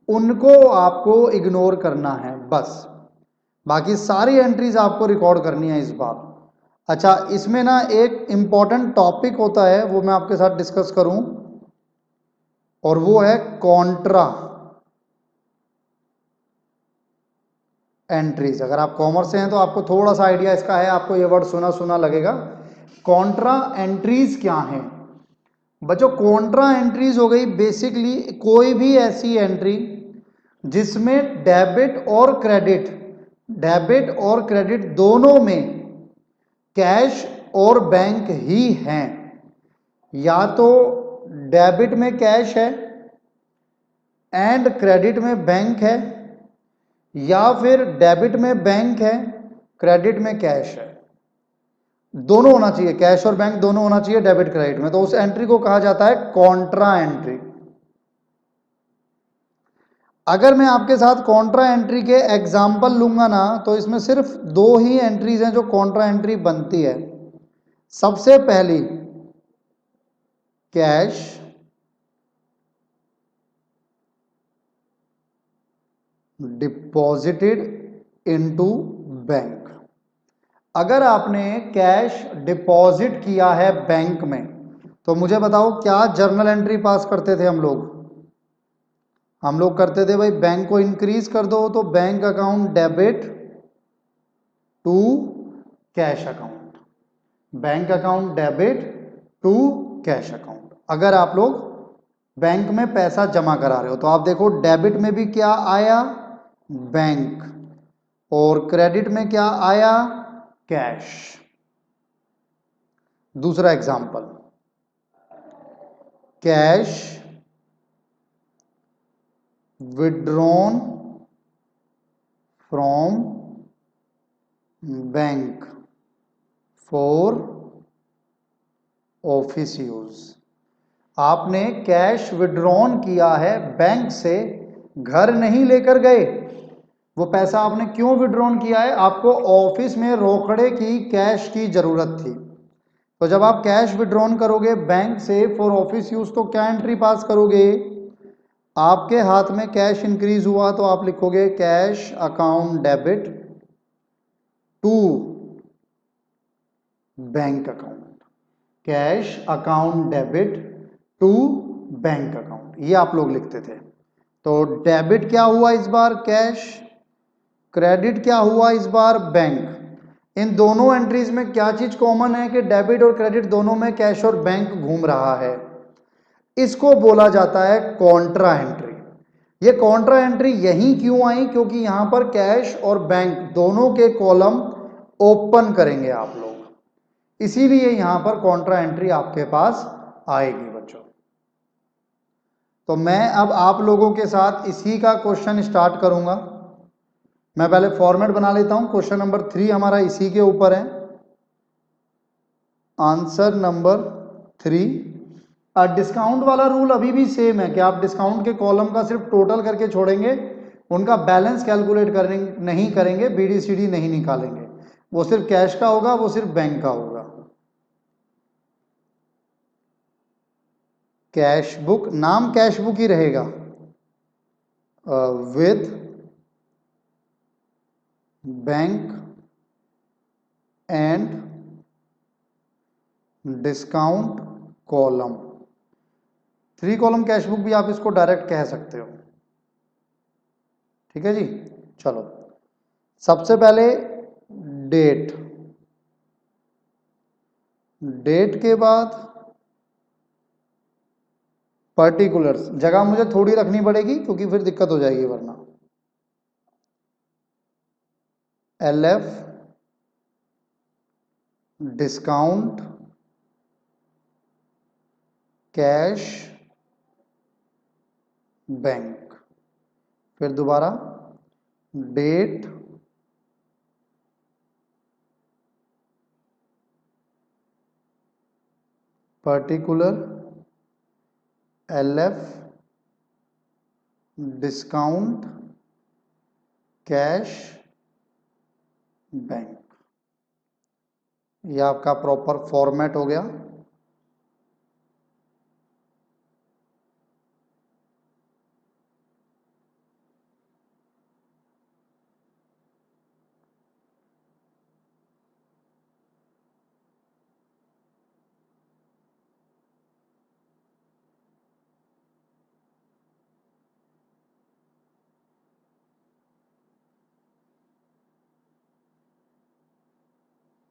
उनको आपको इग्नोर करना है बस। बाकी सारी एंट्रीज आपको रिकॉर्ड करनी है इस बार। अच्छा, इसमें ना एक इंपॉर्टेंट टॉपिक होता है, वो मैं आपके साथ डिस्कस करूं, और वो है कॉन्ट्रा एंट्रीज। अगर आप कॉमर्स से हैं तो आपको थोड़ा सा आइडिया इसका है, आपको ये वर्ड सुना सुना लगेगा। कॉन्ट्रा एंट्रीज क्या हैं बच्चों, कॉन्ट्रा एंट्रीज हो गई बेसिकली कोई भी ऐसी एंट्री जिसमें डेबिट और क्रेडिट दोनों में कैश और बैंक ही हैं। या तो डेबिट में कैश है एंड क्रेडिट में बैंक है, या फिर डेबिट में बैंक है क्रेडिट में कैश है। दोनों होना चाहिए, कैश और बैंक दोनों होना चाहिए डेबिट क्रेडिट में, तो उस एंट्री को कहा जाता है कॉन्ट्रा एंट्री। अगर मैं आपके साथ कॉन्ट्रा एंट्री के एग्जाम्पल लूंगा ना, तो इसमें सिर्फ दो ही एंट्रीज हैं जो कॉन्ट्रा एंट्री बनती है। सबसे पहली कैश डिपॉजिटेड इनटू बैंक। अगर आपने कैश डिपॉजिट किया है बैंक में, तो मुझे बताओ क्या जर्नल एंट्री पास करते थे हम लोग? हम लोग करते थे भाई, बैंक को इंक्रीज कर दो तो bank account debit to cash account, bank account debit to cash account. अगर आप लोग बैंक में पैसा जमा करा रहे हो तो आप देखो डेबिट में भी क्या आया, बैंक, और क्रेडिट में क्या आया, कैश। दूसरा example, cash withdrawn from bank for office use. आपने कैश विड्रॉन किया है बैंक से, घर नहीं लेकर गए। वो पैसा आपने क्यों विड्रॉन किया है? आपको ऑफिस में रोकड़े की, कैश की जरूरत थी। तो जब आप कैश विड्रॉन करोगे बैंक से फॉर ऑफिस यूज, तो क्या एंट्री पास करोगे? आपके हाथ में कैश इंक्रीज हुआ तो आप लिखोगे cash account debit to bank account, cash account debit to bank account, ये आप लोग लिखते थे। तो डेबिट क्या हुआ इस बार, कैश, क्रेडिट क्या हुआ इस बार, बैंक। इन दोनों एंट्रीज में क्या चीज कॉमन है कि डेबिट और क्रेडिट दोनों में कैश और बैंक घूम रहा है। इसको बोला जाता है कॉन्ट्रा एंट्री। ये कॉन्ट्रा एंट्री यही क्यों आई? क्योंकि यहां पर कैश और बैंक दोनों के कॉलम ओपन करेंगे आप लोग, इसीलिए यहां पर कॉन्ट्रा एंट्री आपके पास आएगी बच्चों। तो मैं अब आप लोगों के साथ इसी का क्वेश्चन स्टार्ट करूंगा। मैं पहले फॉर्मेट बना लेता हूं। क्वेश्चन नंबर 3 हमारा इसी के ऊपर है। Answer number 3। डिस्काउंट वाला रूल अभी भी सेम है कि आप डिस्काउंट के कॉलम का सिर्फ टोटल करके छोड़ेंगे, उनका बैलेंस कैलकुलेट नहीं करेंगे, बीडीसीडी नहीं निकालेंगे। वो सिर्फ कैश का होगा, वो सिर्फ बैंक का होगा। कैश बुक, नाम कैश बुक ही रहेगा, with bank and discount column. 3 column cash book भी आप इसको डायरेक्ट कह सकते हो। ठीक है जी, चलो सबसे पहले डेट, डेट के बाद पर्टिकुलर्स। जगह मुझे थोड़ी रखनी पड़ेगी क्योंकि फिर दिक्कत हो जाएगी वरना। LF डिस्काउंट कैश बैंक, फिर दोबारा date particular LF discount cash bank. यह आपका प्रॉपर फॉर्मेट हो गया।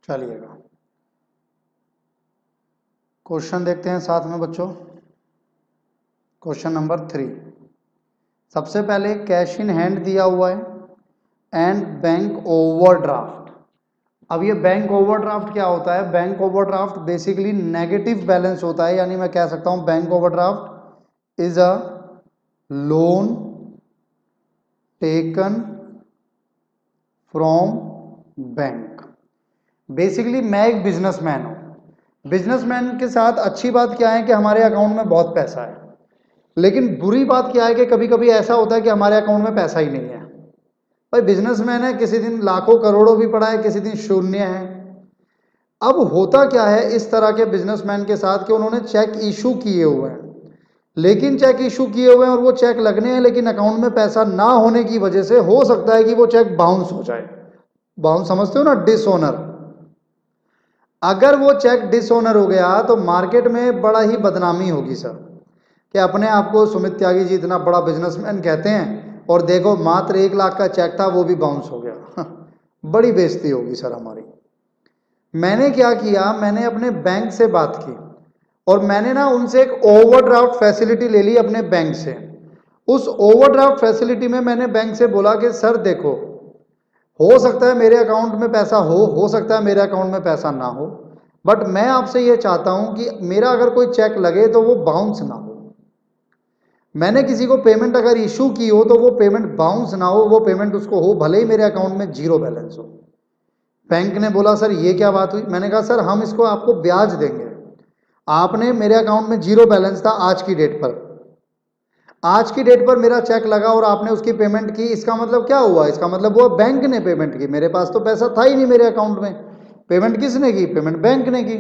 चलिएगा क्वेश्चन देखते हैं साथ में बच्चों। क्वेश्चन नंबर 3, सबसे पहले कैश इन हैंड दिया हुआ है एंड बैंक ओवरड्राफ्ट। अब ये बैंक ओवरड्राफ्ट क्या होता है? Bank overdraft basically negative balance होता है, यानी मैं कह सकता हूं bank overdraft is a loan taken from bank. Basically मैं एक बिजनेसमैन हूं। बिजनेसमैन के साथ अच्छी बात क्या है कि हमारे अकाउंट में बहुत पैसा है, लेकिन बुरी बात क्या है कि कभी कभी ऐसा होता है कि हमारे अकाउंट में पैसा ही नहीं है। भाई बिजनेसमैन है, किसी दिन लाखों करोड़ों भी पड़ा है, किसी दिन शून्य है। अब होता क्या है इस तरह के बिजनेसमैन के साथ कि उन्होंने चेक इशू किए हुए हैं, लेकिन चेक इशू किए हुए हैं और वो चेक लगने हैं, लेकिन अकाउंट में पैसा ना होने की वजह से हो सकता है कि वो चेक बाउंस हो जाए। बाउंस समझते हो ना, डिसऑनर। अगर वो चेक डिसऑनर हो गया तो मार्केट में बड़ा ही बदनामी होगी सर, कि अपने आप को सुमित त्यागी जी इतना बड़ा बिजनेसमैन कहते हैं और देखो मात्र 1 लाख का चेक था वो भी बाउंस हो गया। बड़ी बेइज्जती होगी सर हमारी। मैंने क्या किया, मैंने अपने बैंक से बात की और मैंने ना उनसे एक ओवरड्राफ्ट फैसिलिटी ले ली अपने बैंक से। उस ओवरड्राफ्ट फैसिलिटी में मैंने बैंक से बोला कि सर देखो, हो सकता है मेरे अकाउंट में पैसा हो सकता है मेरे अकाउंट में पैसा ना हो, बट मैं आपसे ये चाहता हूं कि मेरा अगर कोई चेक लगे तो वो बाउंस ना हो। मैंने किसी को पेमेंट अगर इशू की हो तो वो पेमेंट बाउंस ना हो, वो पेमेंट उसको हो भले ही मेरे अकाउंट में जीरो बैलेंस हो। बैंक ने बोला सर ये क्या बात हुई? मैंने कहा सर हम इसको आपको ब्याज देंगे। आपने मेरे अकाउंट में जीरो बैलेंस था आज की डेट पर, आज की डेट पर मेरा चेक लगा और आपने उसकी पेमेंट की, इसका मतलब क्या हुआ? इसका मतलब वो बैंक ने पेमेंट की, मेरे पास तो पैसा था ही नहीं मेरे अकाउंट में। पेमेंट किसने की? पेमेंट बैंक ने की।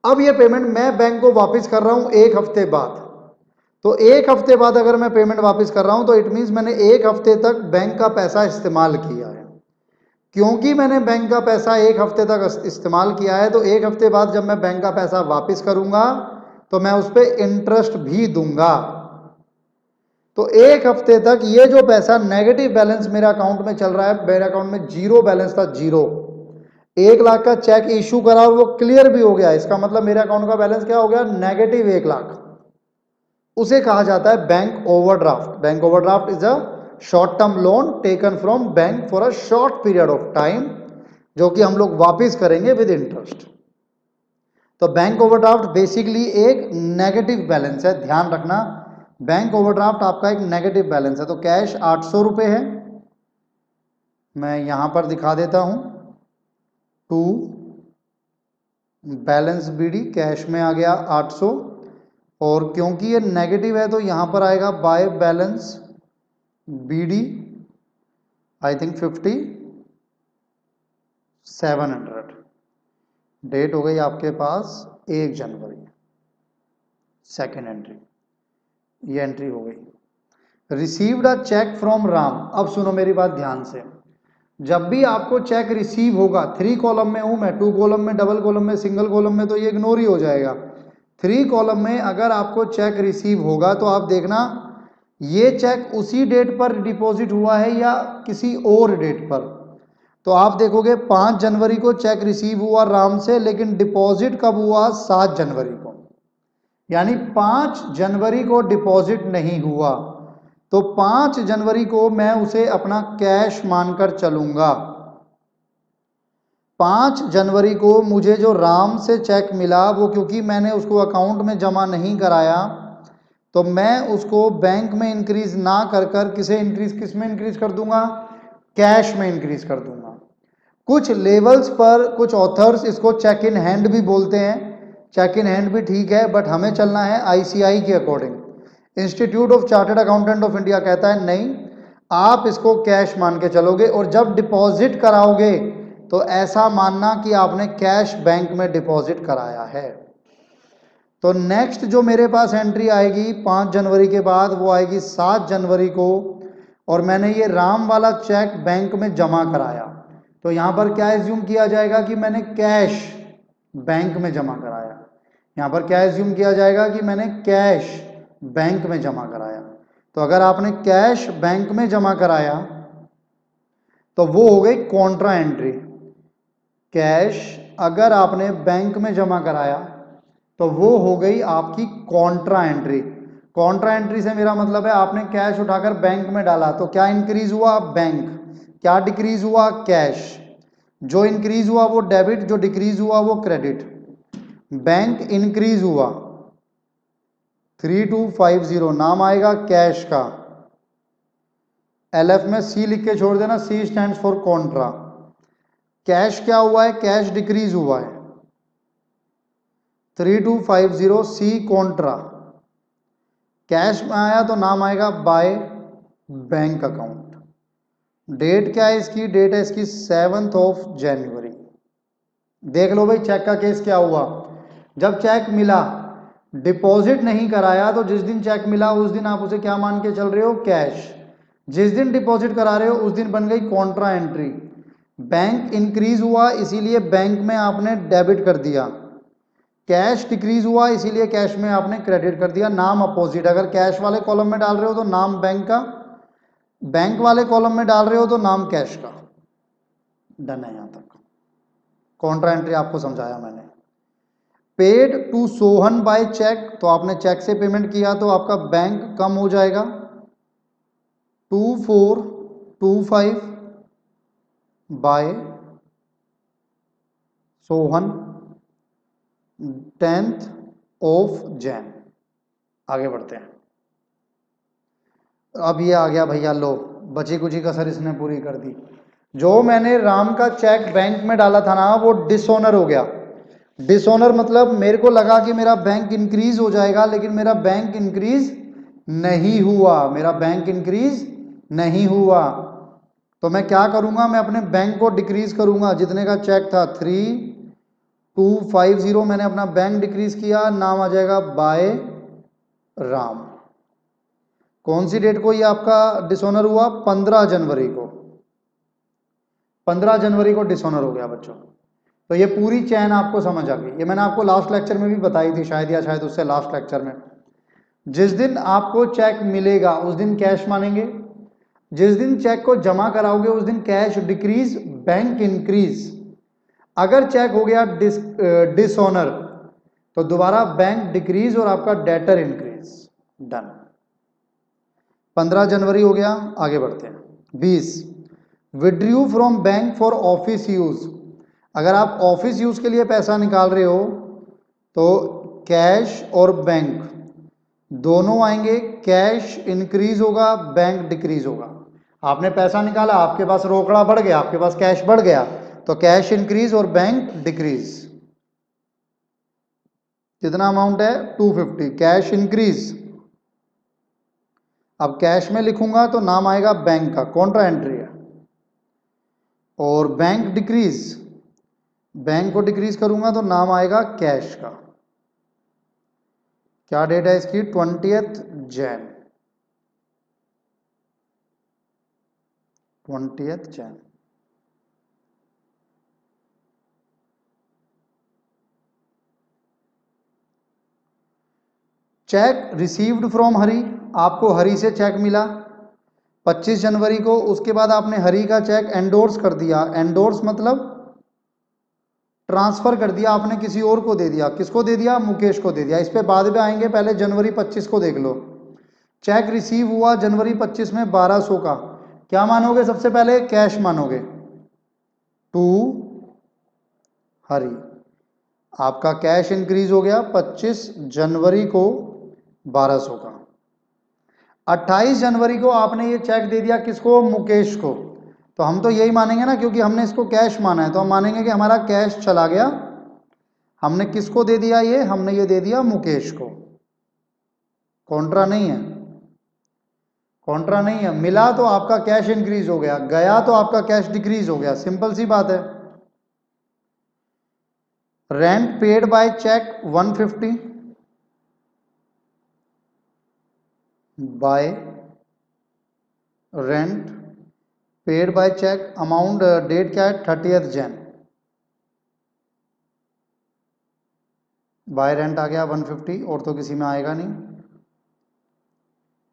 अब ये पेमेंट मैं बैंक को वापस कर रहा हूं 1 हफ्ते बाद, तो 1 हफ्ते बाद अगर मैं पेमेंट वापस कर रहा हूं तो इट मीन्स मैंने 1 हफ्ते तक बैंक का पैसा इस्तेमाल किया है। क्योंकि मैंने बैंक का पैसा 1 हफ्ते तक इस्तेमाल किया है तो 1 हफ्ते बाद जब मैं बैंक का पैसा वापस करूंगा तो मैं उस पर इंटरेस्ट भी दूंगा। तो 1 हफ्ते तक ये जो पैसा नेगेटिव बैलेंस मेरे अकाउंट में चल रहा है, मेरे अकाउंट में जीरो बैलेंस था, जीरो। 1 लाख का चेक इशू करा और वो क्लियर भी हो गया, इसका मतलब मेरे अकाउंट का बैलेंस क्या हो गया? नेगेटिव 1 लाख। उसे कहा जाता है bank overdraft. Bank overdraft is a short term loan taken from bank for a short period of time, जो कि हम लोग वापिस करेंगे विद इंटरेस्ट। तो बैंक ओवरड्राफ्ट बेसिकली एक नेगेटिव बैलेंस है, ध्यान रखना। बैंक ओवरड्राफ्ट आपका एक नेगेटिव बैलेंस है। तो कैश 800 रुपये है, मैं यहां पर दिखा देता हूं। टू बैलेंस बीडी कैश में आ गया 800, और क्योंकि ये नेगेटिव है तो यहां पर आएगा by balance BD I think 5700। Date हो गई आपके पास 1 जनवरी, सेकेंड एंट्री, ये एंट्री हो गई। Received a cheque from Ram. अब सुनो मेरी बात ध्यान से, जब भी आपको चेक रिसीव होगा, 3 कॉलम में हूं मैं, 2 कॉलम में, डबल कॉलम में, सिंगल कॉलम में, तो ये इग्नोर ही हो जाएगा। 3 कॉलम में अगर आपको चेक रिसीव होगा तो आप देखना ये चेक उसी डेट पर डिपॉजिट हुआ है या किसी और डेट पर। तो आप देखोगे 5 जनवरी को चेक रिसीव हुआ राम से, लेकिन डिपॉजिट कब हुआ? 7 जनवरी को। यानी 5 जनवरी को डिपॉजिट नहीं हुआ, तो 5 जनवरी को मैं उसे अपना कैश मानकर चलूंगा। 5 जनवरी को मुझे जो राम से चेक मिला वो क्योंकि मैंने उसको अकाउंट में जमा नहीं कराया, तो मैं उसको बैंक में इंक्रीज ना कर कर किसे इंक्रीज, किस में इंक्रीज कर दूंगा? कैश में इंक्रीज कर दूंगा। कुछ लेवल्स पर कुछ ऑथर्स इसको चेक इन हैंड भी बोलते हैं। चेक इन हैंड भी ठीक है, बट हमें चलना है आईसीआई के according. Institute of chartered accountant of India कहता है नहीं, आप इसको कैश मान के चलोगे, और जब डिपॉजिट कराओगे तो ऐसा मानना कि आपने कैश बैंक में डिपॉजिट कराया है। तो नेक्स्ट जो मेरे पास एंट्री आएगी 5 जनवरी के बाद, वो आएगी 7 जनवरी को, और मैंने ये राम वाला चेक बैंक में जमा कराया। तो यहां पर क्या एज्यूम किया जाएगा कि मैंने कैश बैंक में जमा कराया। यहां पर क्या एज्यूम किया जाएगा कि मैंने कैश बैंक में जमा कराया। तो अगर आपने कैश बैंक में जमा कराया तो वो हो गई कॉन्ट्रा एंट्री। कैश अगर आपने बैंक में जमा कराया तो वो हो गई आपकी कॉन्ट्रा एंट्री। कॉन्ट्रा एंट्री से मेरा मतलब है आपने कैश उठाकर बैंक में डाला, तो क्या इंक्रीज हुआ? बैंक। क्या डिक्रीज हुआ? कैश। जो इंक्रीज हुआ वो डेबिट, जो डिक्रीज हुआ वो क्रेडिट। बैंक इंक्रीज हुआ 3250, नाम आएगा कैश का। एलएफ में सी लिख के छोड़ देना, C stands for contra. Cash क्या हुआ है? कैश डिक्रीज हुआ है 3250, सी कॉन्ट्रा। कैश में आया तो नाम आएगा बाय बैंक अकाउंट। डेट क्या है इसकी? डेट है इसकी 7th ऑफ जनवरी। देख लो भाई चेक का केस क्या हुआ। जब चेक मिला, डिपॉजिट नहीं कराया, तो जिस दिन चेक मिला उस दिन आप उसे क्या मान के चल रहे हो? कैश। जिस दिन डिपॉजिट करा रहे हो उस दिन बन गई कॉन्ट्रा एंट्री। बैंक इंक्रीज हुआ इसीलिए बैंक में आपने डेबिट कर दिया, कैश डिक्रीज हुआ इसीलिए कैश में आपने क्रेडिट कर दिया। नाम अपोजिट, अगर कैश वाले कॉलम में डाल रहे हो तो नाम बैंक का, बैंक वाले कॉलम में डाल रहे हो तो नाम कैश का। डन है यहां तक। कॉन्ट्रा एंट्री आपको समझाया मैंने। Paid to Sohan by cheque, तो आपने चेक से पेमेंट किया तो आपका बैंक कम हो जाएगा 2425 bye Sohan 10th of Jain. आगे बढ़ते हैं। अब ये आ गया भैया, लो बची कुची कसर इसने पूरी कर दी। जो मैंने राम का चेक बैंक में डाला था ना, वो डिसऑनर हो गया। डिसऑनर मतलब मेरे को लगा कि मेरा बैंक इंक्रीज हो जाएगा, लेकिन मेरा बैंक इंक्रीज नहीं हुआ, मेरा बैंक इंक्रीज नहीं हुआ। तो मैं क्या करूंगा? मैं अपने बैंक को डिक्रीज करूंगा। जितने का चेक था 3250, मैंने अपना बैंक डिक्रीज किया, नाम आ जाएगा बाय राम। कौन सी डेट को ये आपका डिसऑनर हुआ? 15 जनवरी को। 15 जनवरी को डिसऑनर हो गया बच्चों। तो ये पूरी चैन आपको समझ आ गई। ये मैंने आपको लास्ट लेक्चर में भी बताई थी शायद, या शायद उससे लास्ट लेक्चर में। जिस दिन आपको चेक मिलेगा उस दिन कैश मानेंगे, जिस दिन चेक को जमा कराओगे उस दिन कैश डिक्रीज, बैंक इंक्रीज। अगर चेक हो गया डिसऑनर तो दोबारा बैंक डिक्रीज और आपका डेटर इंक्रीज। डन। 15 जनवरी हो गया। आगे बढ़ते हैं। 20, withdrew from bank for office use. अगर आप ऑफिस यूज के लिए पैसा निकाल रहे हो तो कैश और बैंक दोनों आएंगे। कैश इंक्रीज होगा, बैंक डिक्रीज होगा। आपने पैसा निकाला, आपके पास रोकड़ा बढ़ गया, आपके पास कैश बढ़ गया, तो कैश इंक्रीज और बैंक डिक्रीज। कितना अमाउंट है? 250। कैश इंक्रीज, अब कैश में लिखूंगा तो नाम आएगा बैंक का, कॉन्ट्रा एंट्री है। और बैंक डिक्रीज, बैंक को डिक्रीज करूंगा तो नाम आएगा कैश का। क्या डेट है इसकी? 20th Jan. 20th Jan. Cheque received from Hari, आपको हरी से चेक मिला 25 जनवरी को। उसके बाद आपने हरी का चेक एंडोर्स कर दिया। एंडोर्स मतलब ट्रांसफर कर दिया आपने, किसी और को दे दिया। किसको दे दिया? मुकेश को दे दिया। इस पे बाद में आएंगे, पहले जनवरी 25 को देख लो। चेक रिसीव हुआ जनवरी 25 में 1200 का। क्या मानोगे? सबसे पहले कैश मानोगे, टू हरी। आपका कैश इंक्रीज हो गया 25 जनवरी को 1200 का। 28 जनवरी को आपने ये चेक दे दिया किसको? मुकेश को। तो हम तो यही मानेंगे ना, क्योंकि हमने इसको कैश माना है, तो हम मानेंगे कि हमारा कैश चला गया। हमने किसको दे दिया ये? हमने ये दे दिया मुकेश को। कॉन्ट्रा नहीं है, कॉन्ट्रा नहीं है। मिला तो आपका कैश इंक्रीज हो गया, गया तो आपका कैश डिक्रीज हो गया। सिंपल सी बात है। Rent paid by cheque 150 by rent paid by cheque. Amount date क्या है? 30th जैन। बाय रेंट आ गया 150, और तो किसी में आएगा नहीं।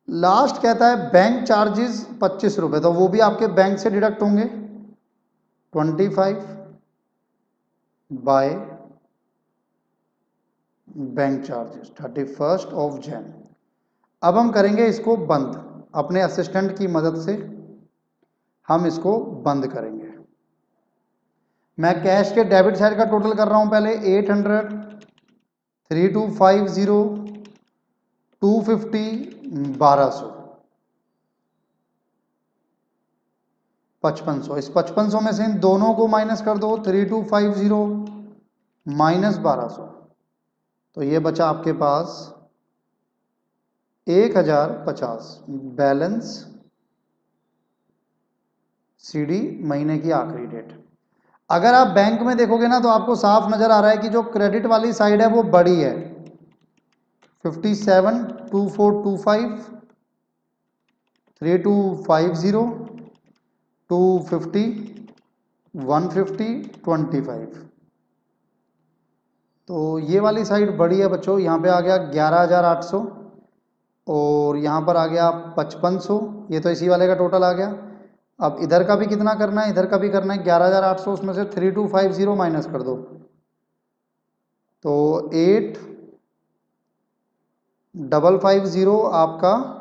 लास्ट कहता है बैंक चार्जेस 25 रुपए, तो वो भी आपके बैंक से डिडक्ट होंगे। 25 by bank charges 31st of Jain. अब हम करेंगे इसको बंद, अपने असिस्टेंट की मदद से हम इसको बंद करेंगे। मैं कैश के डेबिट साइड का टोटल कर रहा हूं पहले। 800, 3250, 250, 1200, 5500। इस 5500 में से इन दोनों को माइनस कर दो, 3250 माइनस 1200, तो ये बचा आपके पास 1050 बैलेंस सीडी महीने की आखिरी डेट। अगर आप बैंक में देखोगे ना तो आपको साफ नजर आ रहा है कि जो क्रेडिट वाली साइड है वो बड़ी है, 572425, 3250, 250, 150, 25। तो ये वाली साइड बड़ी है बच्चों। यहाँ पे आ गया 11800 और यहाँ पर आ गया 5500, ये तो इसी वाले का टोटल आ गया। अब इधर का भी कितना करना है, इधर का भी करना है 11800, उसमें से 3250 माइनस कर दो तो 8550 आपका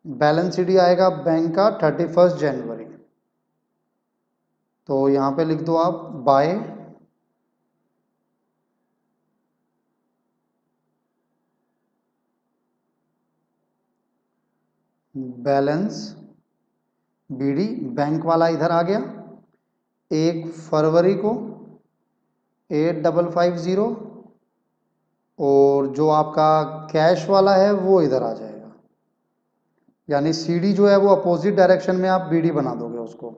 बैलेंस सीडी आएगा बैंक का 31 जनवरी। तो यहाँ पे लिख दो आप बाय बैलेंस बीडी, बैंक वाला इधर आ गया 1 फरवरी को 8550, और जो आपका कैश वाला है वो इधर आ जाएगा। यानी सीडी जो है वो अपोजिट डायरेक्शन में आप बीडी बना दोगे उसको।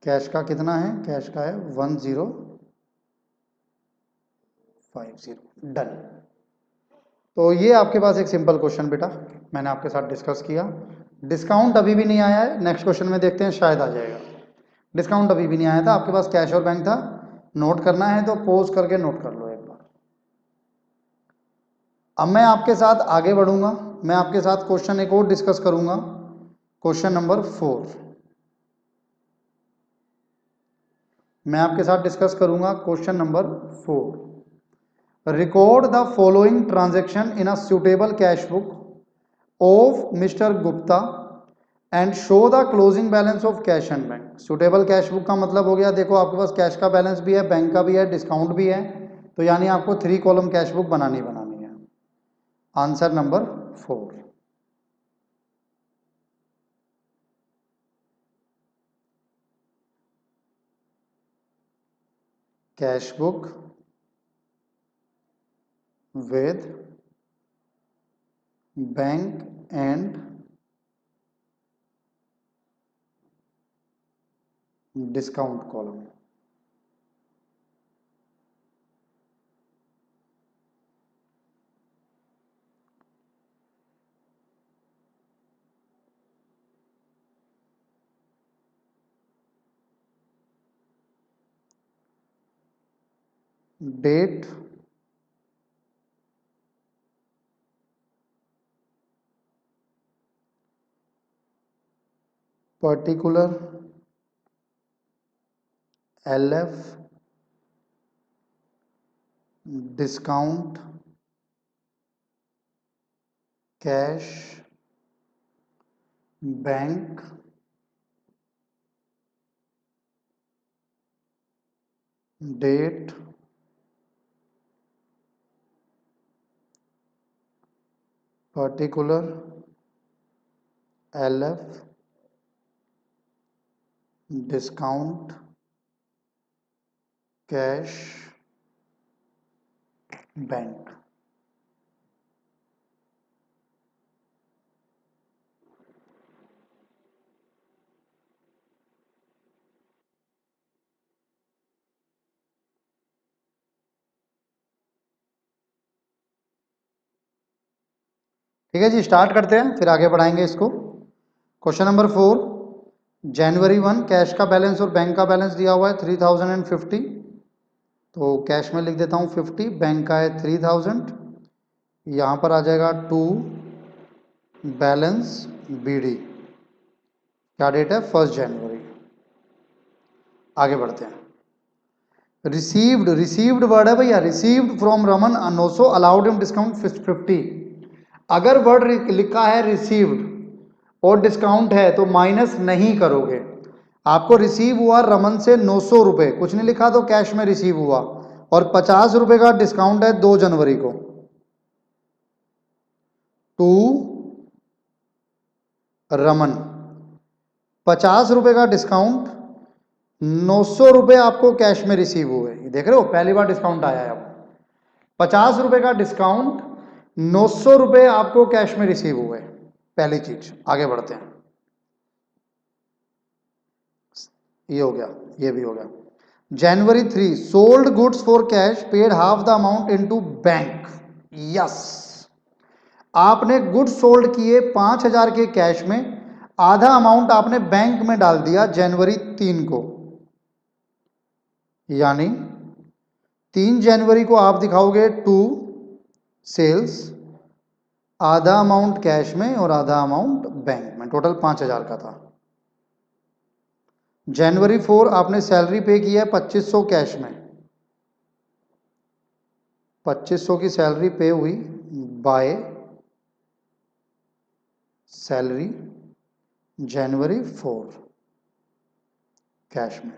कैश का कितना है, कैश का है 1050, डन। तो ये आपके पास एक सिंपल क्वेश्चन बेटा मैंने आपके साथ डिस्कस किया। डिस्काउंट अभी भी नहीं आया है, नेक्स्ट क्वेश्चन में देखते हैं शायद आ जाएगा। डिस्काउंट अभी भी नहीं आया था, आपके पास कैश और बैंक था। नोट करना है तो पॉज करके नोट कर लो एक बार। अब मैं आपके साथ आगे बढ़ूंगा, मैं आपके साथ क्वेश्चन एक और डिस्कस करूंगा, क्वेश्चन नंबर 4। मैं आपके साथ डिस्कस करूंगा question number 4। Record the following transaction in a suitable cash book of mister Gupta and show the closing balance of cash and bank. Suitable cash book का मतलब हो गया, देखो आपके पास कैश का बैलेंस भी है, बैंक का भी है, डिस्काउंट भी है, तो यानी आपको 3 कॉलम कैश बुक बनानी है। Answer number 4। Cash book with bank and discount column. Date particular LF discount cash bank date particular LF discount cash bank. ठीक है जी, स्टार्ट करते हैं फिर आगे बढ़ाएंगे इसको। क्वेश्चन नंबर 4, जनवरी 1 कैश का बैलेंस और बैंक का बैलेंस दिया हुआ है 3050। तो कैश में लिख देता हूँ 50, बैंक का है 3000, यहाँ पर आ जाएगा 2 बैलेंस बीडी। क्या डेट है, 1 जनवरी। आगे बढ़ते हैं। रिसीव्ड, रिसीव्ड वर्ड है भैया, रिसीव्ड फ्रॉम रमन अनोसो अलाउड हिम डिस्काउंट 50। अगर वर्ड लिखा है रिसीव्ड और डिस्काउंट है तो माइनस नहीं करोगे। आपको रिसीव हुआ रमन से 900 रुपए, कुछ नहीं लिखा तो कैश में रिसीव हुआ, और 50 रुपए का डिस्काउंट है 2 जनवरी को। टू रमन 50 रुपए का डिस्काउंट 900 रुपए आपको कैश में रिसीव हुए, देख रहे हो पहली बार डिस्काउंट आया है। अब 50 रुपए का डिस्काउंट, 900 रुपए आपको कैश में रिसीव हुए, पहली चीज। आगे बढ़ते हैं, ये हो गया, ये भी हो गया। जनवरी 3 sold goods for cash, paid half the amount into bank. Yes, आपने गुड्स सोल्ड किए 5,000 के कैश में, आधा अमाउंट आपने बैंक में डाल दिया जनवरी 3 को, यानी 3 जनवरी को आप दिखाओगे टू सेल्स, आधा अमाउंट कैश में और आधा अमाउंट बैंक में, टोटल 5,000 का था। जनवरी 4 आपने सैलरी पे की है 2500 कैश में, 2500 की सैलरी पे हुई बाय सैलरी जनवरी 4 कैश में।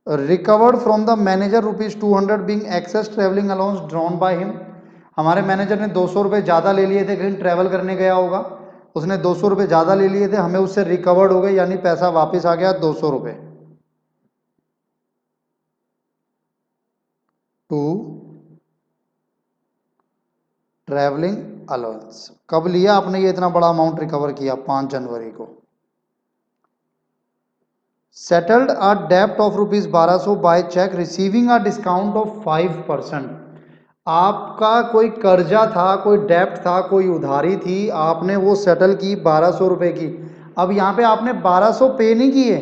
Recovered from the manager ₹200 being excess travelling allowance drawn by him. हमारे मैनेजर ने 200 रुपये ज़्यादा ले लिए थे, कहीं ट्रैवल करने गया होगा, उसने 200 रुपये ज़्यादा ले लिए थे, हमें उससे रिकवर्ड हो गए, यानी पैसा वापस आ गया 200 रुपये। To travelling allowance. कब लिया आपने ये इतना बड़ा अमाउंट रिकवर किया? 5 जनवरी को। सेटल्ड अ डेप्ट of ₹1200 by cheque receiving a discount of 5%। आपका कोई कर्जा था, कोई डेप्ट था, कोई उधारी थी, आपने वो सेटल की 1200 रुपये की। अब यहाँ पे आपने 1200 पे नहीं किए,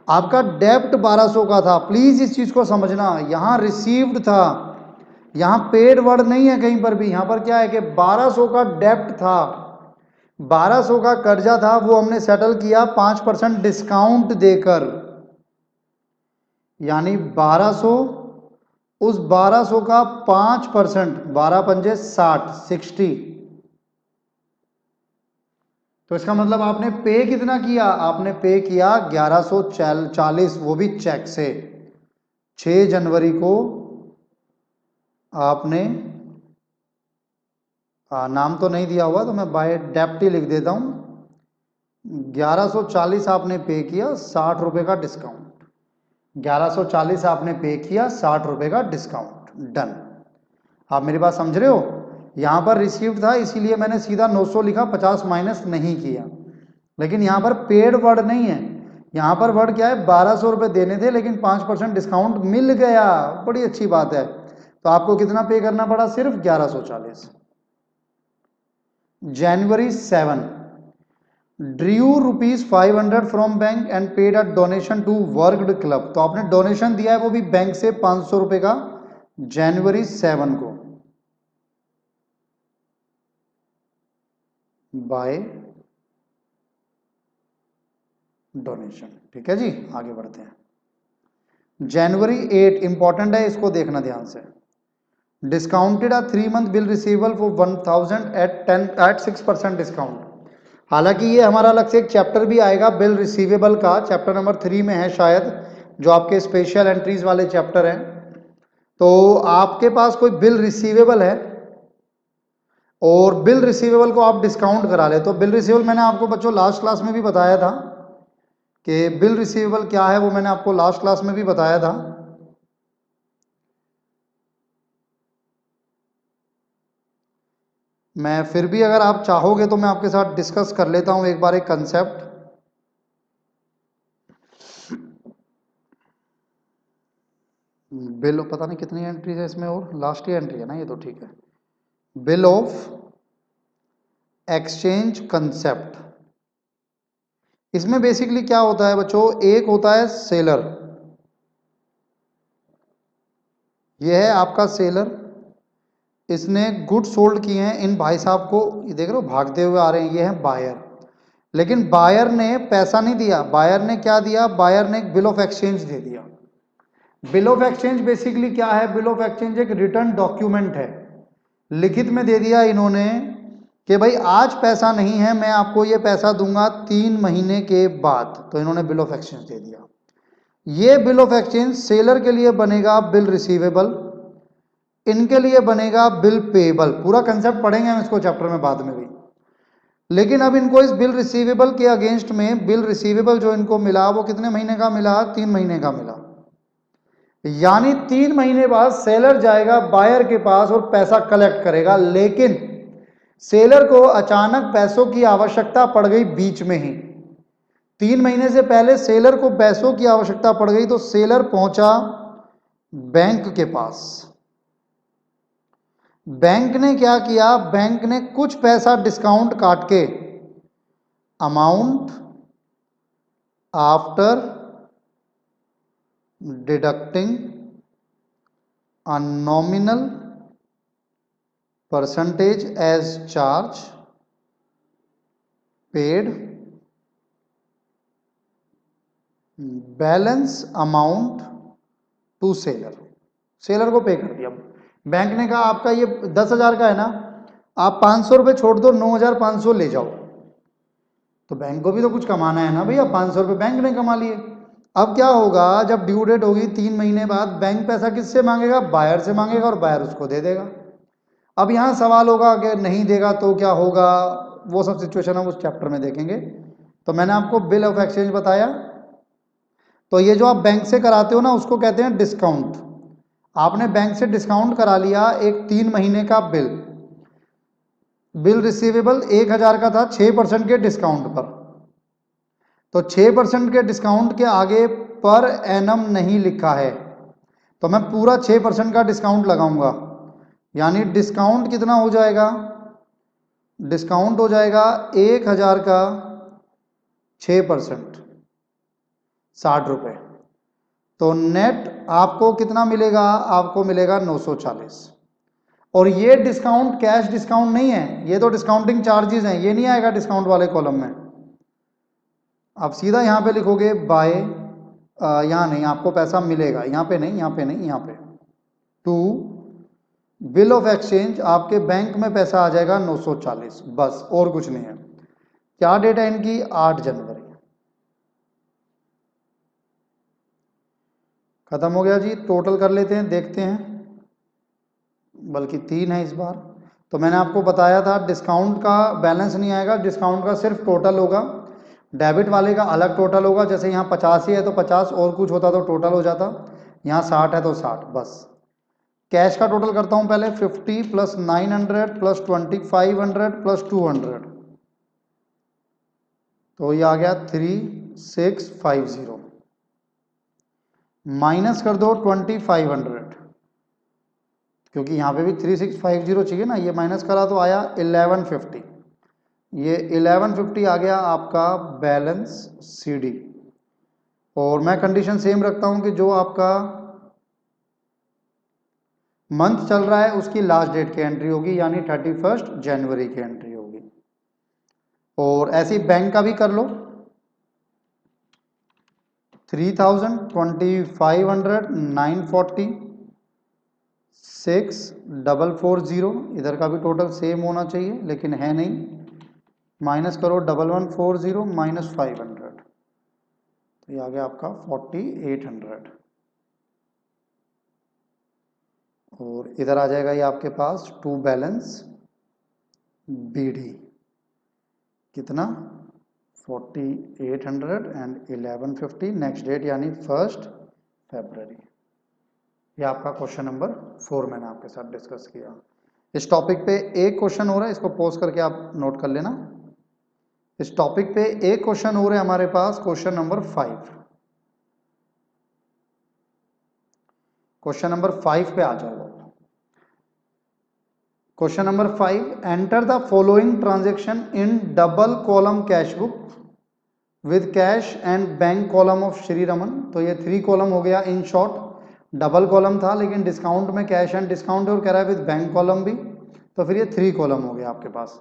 आपका डेप्ट 1200 का था। प्लीज इस चीज को समझना, यहाँ रिसीव्ड था, यहाँ पेड वर्ड नहीं है कहीं पर भी। यहाँ पर क्या है कि 1200 का डेप्ट था, 1200 का कर्जा था, वो हमने सेटल किया 5% डिस्काउंट देकर, यानी 1200 उस 1200 का 5%, 12 पंजे 60। तो इसका मतलब आपने पे कितना किया? आपने पे किया 1140, वो भी चेक से। 6 जनवरी को आपने नाम तो नहीं दिया हुआ तो मैं बाय डेप्ट ही लिख देता हूं, 1140 आपने पे किया, 60 रुपए का डिस्काउंट। 1140 आपने पे किया, 60 रुपए का डिस्काउंट, डन। आप मेरी बात समझ रहे हो? यहां पर रिसीव्ड था इसीलिए मैंने सीधा 900 लिखा, 50 माइनस नहीं किया। लेकिन यहां पर पेड वर्ड नहीं है, यहां पर वर्ड क्या है? 1200 रुपए देने थे लेकिन 5% डिस्काउंट मिल गया, बड़ी अच्छी बात है। तो आपको कितना पे करना पड़ा? सिर्फ 1140। January 7 drew ₹500 from bank and paid a donation to worked club. तो आपने डोनेशन दिया है वो भी बैंक से 500 रुपए का, जनवरी 7 को, बाय डोनेशन। ठीक है जी, आगे बढ़ते हैं। जनवरी 8 इंपॉर्टेंट है, इसको देखना ध्यान से। Discounted a 3 month bill receivable for 1000 at 6% discount. हालांकि ये हमारा अलग से एक चैप्टर भी आएगा बिल रिसीवेबल का, चैप्टर नंबर 3 में है शायद, जो आपके स्पेशल एंट्रीज वाले चैप्टर हैं। तो आपके पास कोई बिल रिसीवेबल है और बिल रिसीवेबल को आप डिस्काउंट करा ले, तो बिल रिसीवेबल मैंने आपको बच्चों लास्ट क्लास में भी बताया था कि बिल रिसीवेबल क्या है, वो मैंने आपको लास्ट क्लास में भी बताया था। मैं फिर भी अगर आप चाहोगे तो मैं आपके साथ डिस्कस कर लेता हूं एक बार एक कंसेप्ट। बिल, पता नहीं कितनी एंट्री है इसमें, और लास्ट ही एंट्री है ना ये, तो ठीक है। बिल ऑफ एक्सचेंज कंसेप्ट, इसमें बेसिकली क्या होता है बच्चों? एक होता है सेलर, यह है आपका सेलर, इसने गुड सोल्ड किए हैं इन भाई साहब को, ये देख रहे हो भागते हुए आ रहे हैं, ये है बायर। लेकिन बायर ने पैसा नहीं दिया, बायर ने क्या दिया? बायर ने एक बिल ऑफ एक्सचेंज दे दिया। बिल ऑफ एक्सचेंज बेसिकली क्या है? बिल ऑफ एक्सचेंज एक रिटर्न डॉक्यूमेंट है, लिखित में दे दिया इन्होंने कि भाई आज पैसा नहीं है, मैं आपको ये पैसा दूंगा 3 महीने के बाद, तो इन्होंने बिल ऑफ एक्सचेंज दे दिया। ये बिल ऑफ एक्सचेंज सेलर के लिए बनेगा बिल रिसीवेबल, इनके लिए बनेगा बिल पेएबल। पूरा कंसेप्ट पढ़ेंगे हम इसको चैप्टर में बाद में भी। लेकिन अब इनको इस बिल रिसीवेबल के अगेंस्ट में बिल रिसीवेबल जो इनको मिला वो कितने महीने का मिला? 3 महीने का मिला। यानी 3 महीने बाद सेलर जाएगा बायर के पास और पैसा कलेक्ट करेगा, लेकिन सेलर को अचानक पैसों की आवश्यकता पड़ गई बीच में ही। 3 महीने से पहले सेलर को पैसों की आवश्यकता पड़ गई तो सेलर पहुंचा बैंक के पास। बैंक ने क्या किया? बैंक ने कुछ पैसा डिस्काउंट काट के amount after deducting a nominal percentage as charge paid balance amount to seller. Seller को पे कर दिया। बैंक ने कहा आपका ये 10,000 का है ना, आप 500 रुपये छोड़ दो, 9,500 ले जाओ। तो बैंक को भी तो कुछ कमाना है ना भैया, 500 रुपये बैंक ने कमा लिए। अब क्या होगा? जब ड्यू डेट होगी 3 महीने बाद, बैंक पैसा किससे मांगेगा? बायर से मांगेगा और बायर उसको दे देगा। अब यहाँ सवाल होगा कि नहीं देगा तो क्या होगा, वो सब सिचुएशन हम उस चैप्टर में देखेंगे। तो मैंने आपको बिल ऑफ एक्सचेंज बताया, तो ये जो आप बैंक से कराते हो ना उसको कहते हैं डिस्काउंट। आपने बैंक से डिस्काउंट करा लिया एक 3 महीने का बिल, बिल रिसीवेबल 1,000 का था 6% के डिस्काउंट पर, तो 6% के डिस्काउंट के आगे पर एनम नहीं लिखा है, तो मैं पूरा 6% का डिस्काउंट लगाऊंगा। यानी डिस्काउंट कितना हो जाएगा? डिस्काउंट हो जाएगा 1,000 का 6%, 60 रुपये। तो नेट आपको कितना मिलेगा? आपको मिलेगा 940। और ये डिस्काउंट कैश डिस्काउंट नहीं है, ये तो डिस्काउंटिंग चार्जेस हैं, ये नहीं आएगा डिस्काउंट वाले कॉलम में। आप सीधा यहाँ पे लिखोगे बाय, यहाँ नहीं, आपको पैसा मिलेगा, यहाँ पे नहीं, यहाँ पे नहीं, यहाँ पे टू बिल ऑफ एक्सचेंज, आपके बैंक में पैसा आ जाएगा 940, बस और कुछ नहीं है। क्या डेट है इनकी? 8 जनवरी। खत्म हो गया जी। टोटल कर लेते हैं, देखते हैं, बल्कि 3 है इस बार। तो मैंने आपको बताया था डिस्काउंट का बैलेंस नहीं आएगा, डिस्काउंट का सिर्फ टोटल होगा। डेबिट वाले का अलग टोटल होगा, जैसे यहाँ 50 ही है तो 50 और कुछ होता तो टोटल हो जाता, यहाँ 60 है तो 60 बस। कैश का टोटल करता हूँ पहले, 50 प्लस 900 प्लस 2500 प्लस 200, तो ये आ गया 3650। माइनस कर दो 2500, क्योंकि यहाँ पे भी 3650 चाहिए ना, ये माइनस करा तो आया 1150। ये 1150 आ गया आपका बैलेंस सीडी। और मैं कंडीशन सेम रखता हूँ कि जो आपका मंथ चल रहा है उसकी लास्ट डेट की एंट्री होगी, यानी 31 जनवरी की एंट्री होगी। और ऐसे ही बैंक का भी कर लो, 3000, 2500, 940, 6440, इधर का भी टोटल सेम होना चाहिए लेकिन है नहीं। माइनस करो 1140 माइनस 500, तो ये आ गया आपका 4800। और इधर आ जाएगा ये आपके पास टू बैलेंस बीडी, कितना? 4800 एंड 1150, नेक्स्ट डेट यानी 1 फरवरी। ये आपका क्वेश्चन नंबर 4 मैंने आपके साथ डिस्कस किया। इस टॉपिक पे एक क्वेश्चन हो रहा है, इसको पॉज करके आप नोट कर लेना। इस टॉपिक पे एक क्वेश्चन हो रहा है हमारे पास, क्वेश्चन नंबर 5। क्वेश्चन नंबर 5 पे आ जाओ। Question number 5, enter the following transaction in double column cash book with cash and bank column of Shri Raman. तो ये 3 कॉलम हो गया इन शॉर्ट, डबल कॉलम था लेकिन डिस्काउंट में कैश एंड डिस्काउंट और कह रहा है विद बैंक कॉलम भी, तो फिर ये 3 कॉलम हो गया आपके पास।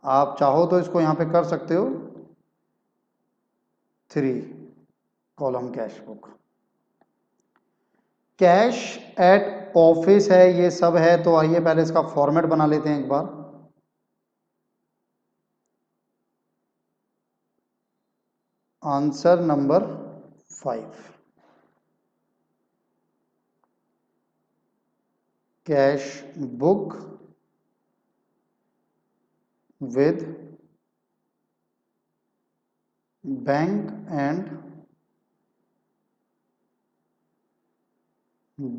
आप चाहो तो इसको यहाँ पे कर सकते हो 3 column cash book. Cash at office है, ये सब है, तो आइए पहले इसका फॉर्मेट बना लेते हैं एक बार। Answer number 5, cash book with bank and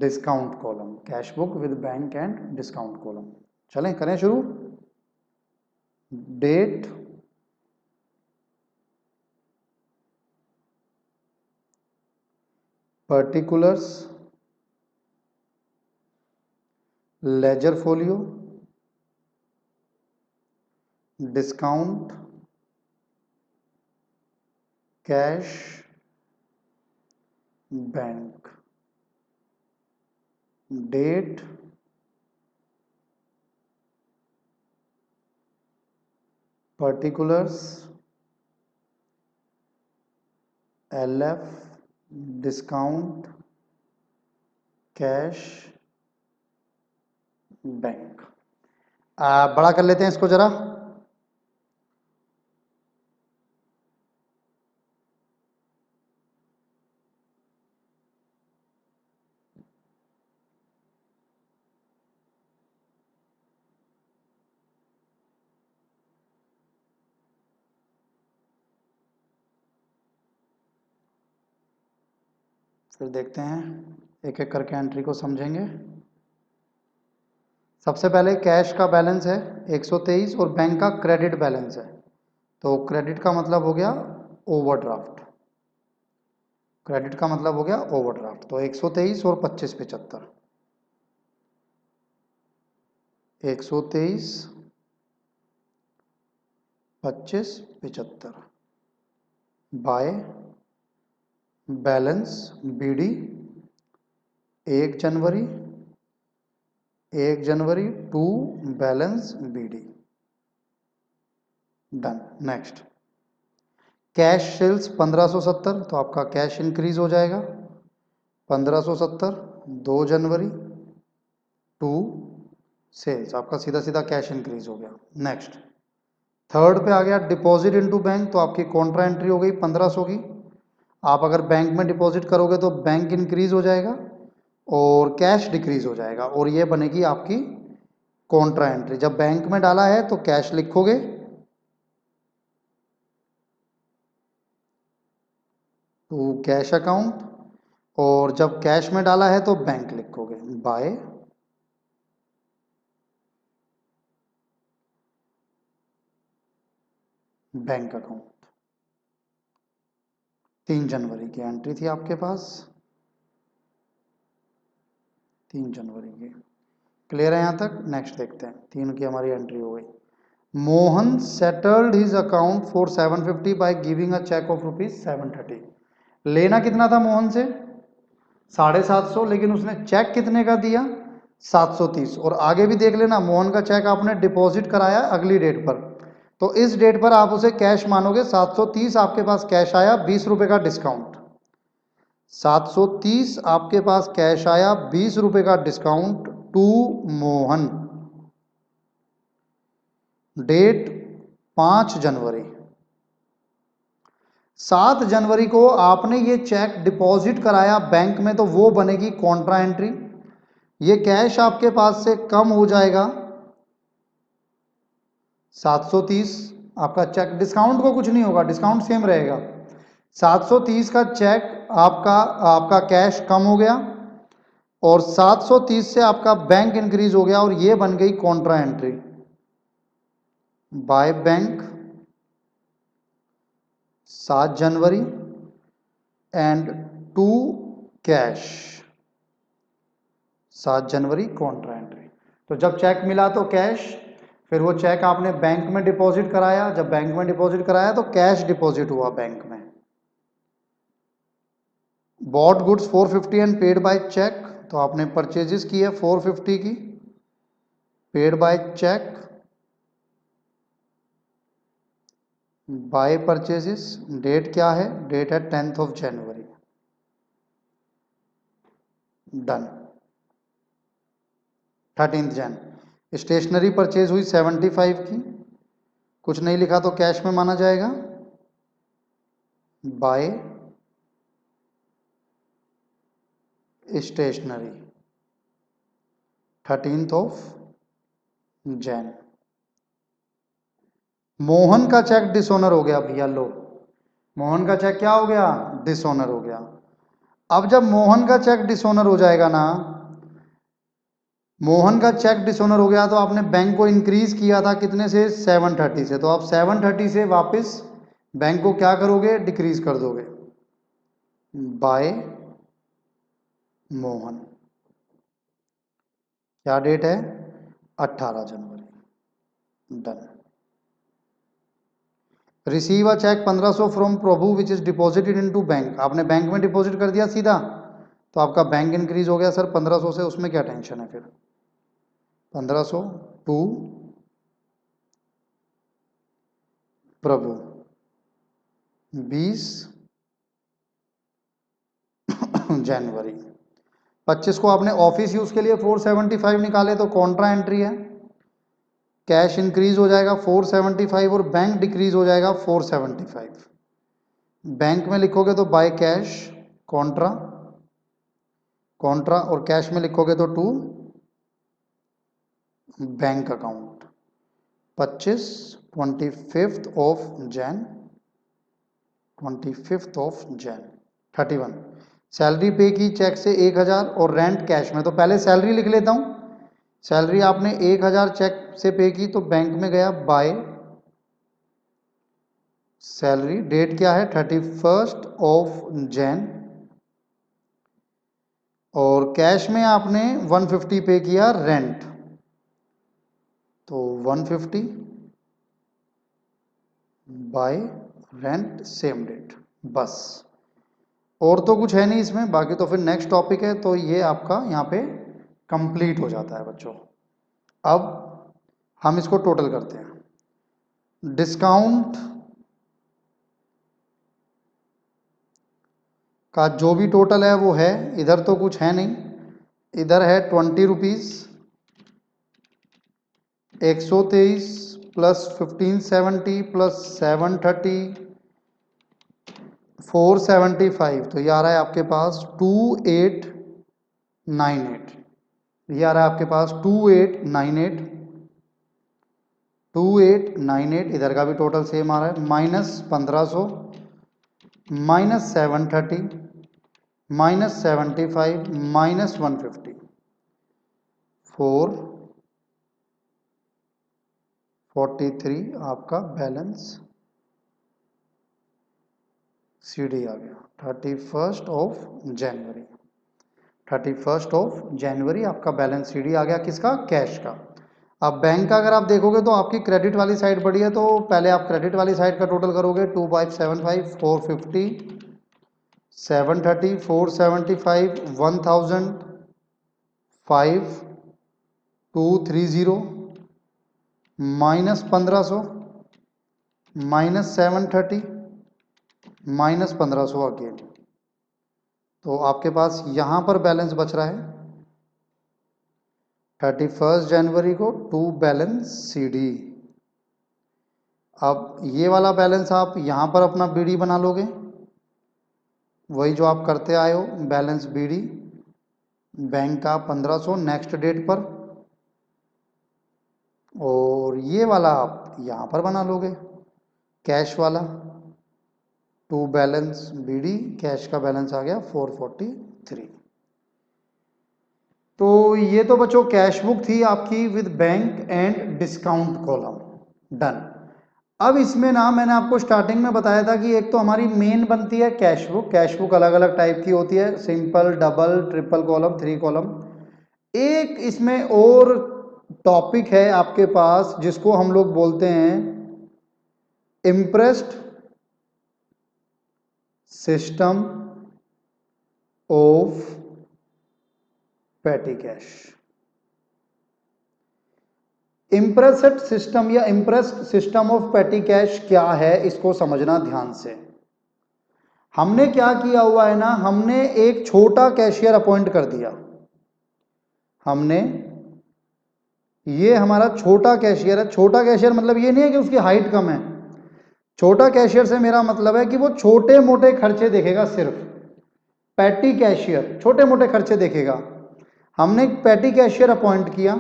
discount column, cash book with bank and discount column. चलें करें शुरू। Date, particulars, ledger folio, discount, cash, bank. Date, particulars, LF, discount, cash, bank. बड़ा कर लेते हैं इसको जरा। फिर देखते हैं, एक एक करके एंट्री को समझेंगे। सबसे पहले कैश का बैलेंस है 123 और बैंक का क्रेडिट बैलेंस है। तो क्रेडिट का मतलब हो गया ओवरड्राफ्ट, क्रेडिट का मतलब हो गया ओवरड्राफ्ट। तो 123 और 2575, 123 2575 by balance BD 1 January, 1 January to balance BD। Done. Next, cash sales 1570, तो आपका कैश इंक्रीज हो जाएगा 1570 2 जनवरी टू सेल्स, आपका सीधा सीधा कैश इंक्रीज हो गया। नेक्स्ट, थर्ड पे आ गया डिपॉजिट इनटू बैंक, तो आपकी कॉन्ट्रा एंट्री हो गई 1500 की। आप अगर बैंक में डिपॉजिट करोगे तो बैंक इंक्रीज हो जाएगा और कैश डिक्रीज हो जाएगा, और ये बनेगी आपकी कॉन्ट्रा एंट्री। जब बैंक में डाला है तो कैश लिखोगे, तो कैश अकाउंट, और जब कैश में डाला है तो बैंक लिखोगे बाय बैंक अकाउंट। 3 जनवरी की एंट्री थी आपके पास, 3 जनवरी की। क्लियर है यहाँ तक? नेक्स्ट देखते हैं, 3 की हमारी एंट्री हो गई। Mohan settled his account for 750 by giving a cheque of ₹730। लेना कितना था मोहन से? 750, लेकिन उसने चेक कितने का दिया? 730। और आगे भी देख लेना, मोहन का चेक आपने डिपॉजिट कराया अगली डेट पर, तो इस डेट पर आप उसे कैश मानोगे। 730 आपके पास कैश आया, 20 रुपए का डिस्काउंट। 730 आपके पास कैश आया, 20 रुपए का डिस्काउंट टू मोहन। डेट 5 जनवरी। 7 जनवरी को आपने ये चेक डिपॉजिट कराया बैंक में, तो वो बनेगी कॉन्ट्रा एंट्री। ये कैश आपके पास से कम हो जाएगा 730, आपका चेक, डिस्काउंट को कुछ नहीं होगा, डिस्काउंट सेम रहेगा। 730 का चेक आपका आपका कैश कम हो गया, और 730 से आपका बैंक इंक्रीज हो गया, और ये बन गई contra entry by bank 7 January and to cash 7 January contra entry. तो जब चेक मिला तो कैश, फिर वो चेक आपने बैंक में डिपॉजिट कराया, जब बैंक में डिपॉजिट कराया तो कैश डिपॉजिट हुआ बैंक में। Bought goods 450 and paid by cheque, तो आपने परचेजेस की है 450 की, paid by cheque by purchases. Date क्या है? डेट है 10 जनवरी। डन। 13 जन। स्टेशनरी परचेज हुई 75 की, कुछ नहीं लिखा तो कैश में माना जाएगा बाय स्टेशनरी 13 जन। मोहन का चेक डिसऑनर हो गया भैया, लो मोहन का चेक क्या हो गया? डिसऑनर हो गया। अब जब मोहन का चेक डिसऑनर हो जाएगा ना, मोहन का चेक डिसऑनर हो गया तो आपने बैंक को इंक्रीज किया था कितने से? 730 से। तो आप 730 से वापस बैंक को क्या करोगे? डिक्रीज कर दोगे बाय मोहन। क्या डेट है? 18 जनवरी। Done. Receive a cheque 1500 from Prabhu which is deposited into bank. आपने बैंक में डिपॉजिट कर दिया सीधा, तो आपका बैंक इंक्रीज हो गया सर 1500 से। उसमें क्या टेंशन है फिर? 1500 टू प्रभु 20 जनवरी। 25 को आपने ऑफिस यूज के लिए 475 निकाले तो कॉन्ट्रा एंट्री है। कैश इंक्रीज हो जाएगा 475 और बैंक डिक्रीज हो जाएगा 475। बैंक में लिखोगे तो बाय कैश कॉन्ट्रा, कॉन्ट्रा और कैश में लिखोगे तो to bank account. 25 25 of Jan 25 of Jan 31। Salary pay की चेक से 1000 और रेंट कैश में। तो पहले सैलरी लिख लेता हूं। सैलरी आपने 1000 चेक से पे की तो बैंक में गया बाय सैलरी। डेट क्या है? 31 ऑफ जैन। और कैश में आपने 150 पे किया रेंट, तो 150 बाय रेंट सेम डेट। बस और तो कुछ है नहीं इसमें। बाकी तो फिर नेक्स्ट टॉपिक है, तो ये आपका यहाँ पे कंप्लीट हो जाता है बच्चों। अब हम इसको टोटल करते हैं। डिस्काउंट का जो भी टोटल है वो है, इधर तो कुछ है नहीं। इधर है 20 रुपीज़ 123 प्लस 1570 प्लस 730 475। तो ये आ रहा है आपके पास 2898। ये आ रहा है आपके पास 2898। 2898 इधर का भी टोटल सेम आ रहा है। माइनस 1500 माइनस 730 माइनस 75 माइनस 150 443 आपका बैलेंस सीडी आ गया। 31 ऑफ जनवरी 31 ऑफ जनवरी आपका बैलेंस सीडी आ गया। किसका? कैश का। अब बैंक का अगर आप देखोगे तो आपकी क्रेडिट वाली साइड बढ़ी है, तो पहले आप क्रेडिट वाली साइड का टोटल करोगे। 2575 450 730 475 1000 5230 माइनस 1500 माइनस 730 माइनस 1500 अगेन। तो आपके पास यहां पर बैलेंस बच रहा है 31 जनवरी को टू बैलेंस सीडी। अब ये वाला बैलेंस आप यहां पर अपना बीडी बना लोगे, वही जो आप करते आए हो। बैलेंस बीडी बैंक का 1500 नेक्स्ट डेट पर, और ये वाला आप यहां पर बना लोगे कैश वाला। टू बैलेंस बीडी कैश का बैलेंस आ गया 443। तो ये तो बच्चों कैश बुक थी आपकी with bank and discount column. Done. अब इसमें ना मैंने आपको स्टार्टिंग में बताया था कि एक तो हमारी मेन बनती है कैश बुक। कैश बुक अलग अलग टाइप की होती है, simple, double, triple column, 3 column. एक इसमें और टॉपिक है आपके पास जिसको हम लोग बोलते हैं imprest system of petty cash. Imprest system या imprest system of petty cash क्या है, इसको समझना ध्यान से। हमने क्या किया हुआ है ना, हमने एक छोटा कैशियर अपॉइंट कर दिया। हमने ये हमारा छोटा कैशियर है। छोटा कैशियर मतलब ये नहीं है कि उसकी हाइट कम है। छोटा कैशियर से मेरा मतलब है कि वो छोटे मोटे खर्चे देखेगा सिर्फ। पैटी कैशियर छोटे मोटे खर्चे देखेगा। हमने एक पैटी कैशियर अपॉइंट किया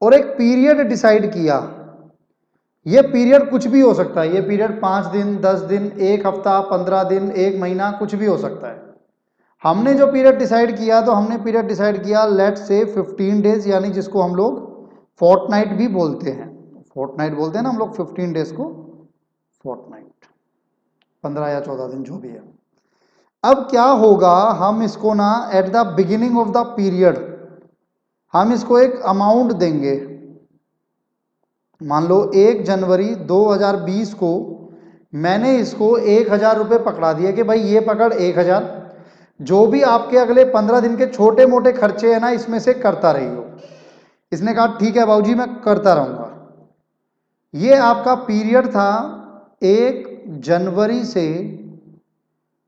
और एक पीरियड डिसाइड किया ये पीरियड कुछ भी हो सकता है, ये पीरियड 5 दिन, 10 दिन, 1 हफ्ता, 15 दिन, 1 महीना, कुछ भी हो सकता है। हमने जो पीरियड डिसाइड किया, तो हमने पीरियड डिसाइड किया लेट से 15 डेज, यानी जिसको हम लोग फोर्टनाइट भी बोलते हैं। फोर्टनाइट बोलते हैं ना हम लोग 15 डेज को, फोर्टनाइट, 15 या 14 दिन जो भी है। अब क्या होगा, हम इसको ना at the beginning of the period हम इसको एक अमाउंट देंगे। मान लो 1 जनवरी 2020 को मैंने इसको 1000 रुपये पकड़ा दिया कि भाई ये पकड़ 1000, जो भी आपके अगले 15 दिन के छोटे मोटे खर्चे हैं ना, इसमें से करता रही हो। इसने कहा ठीक है बाबूजी मैं करता रहूंगा। ये आपका पीरियड था 1 जनवरी से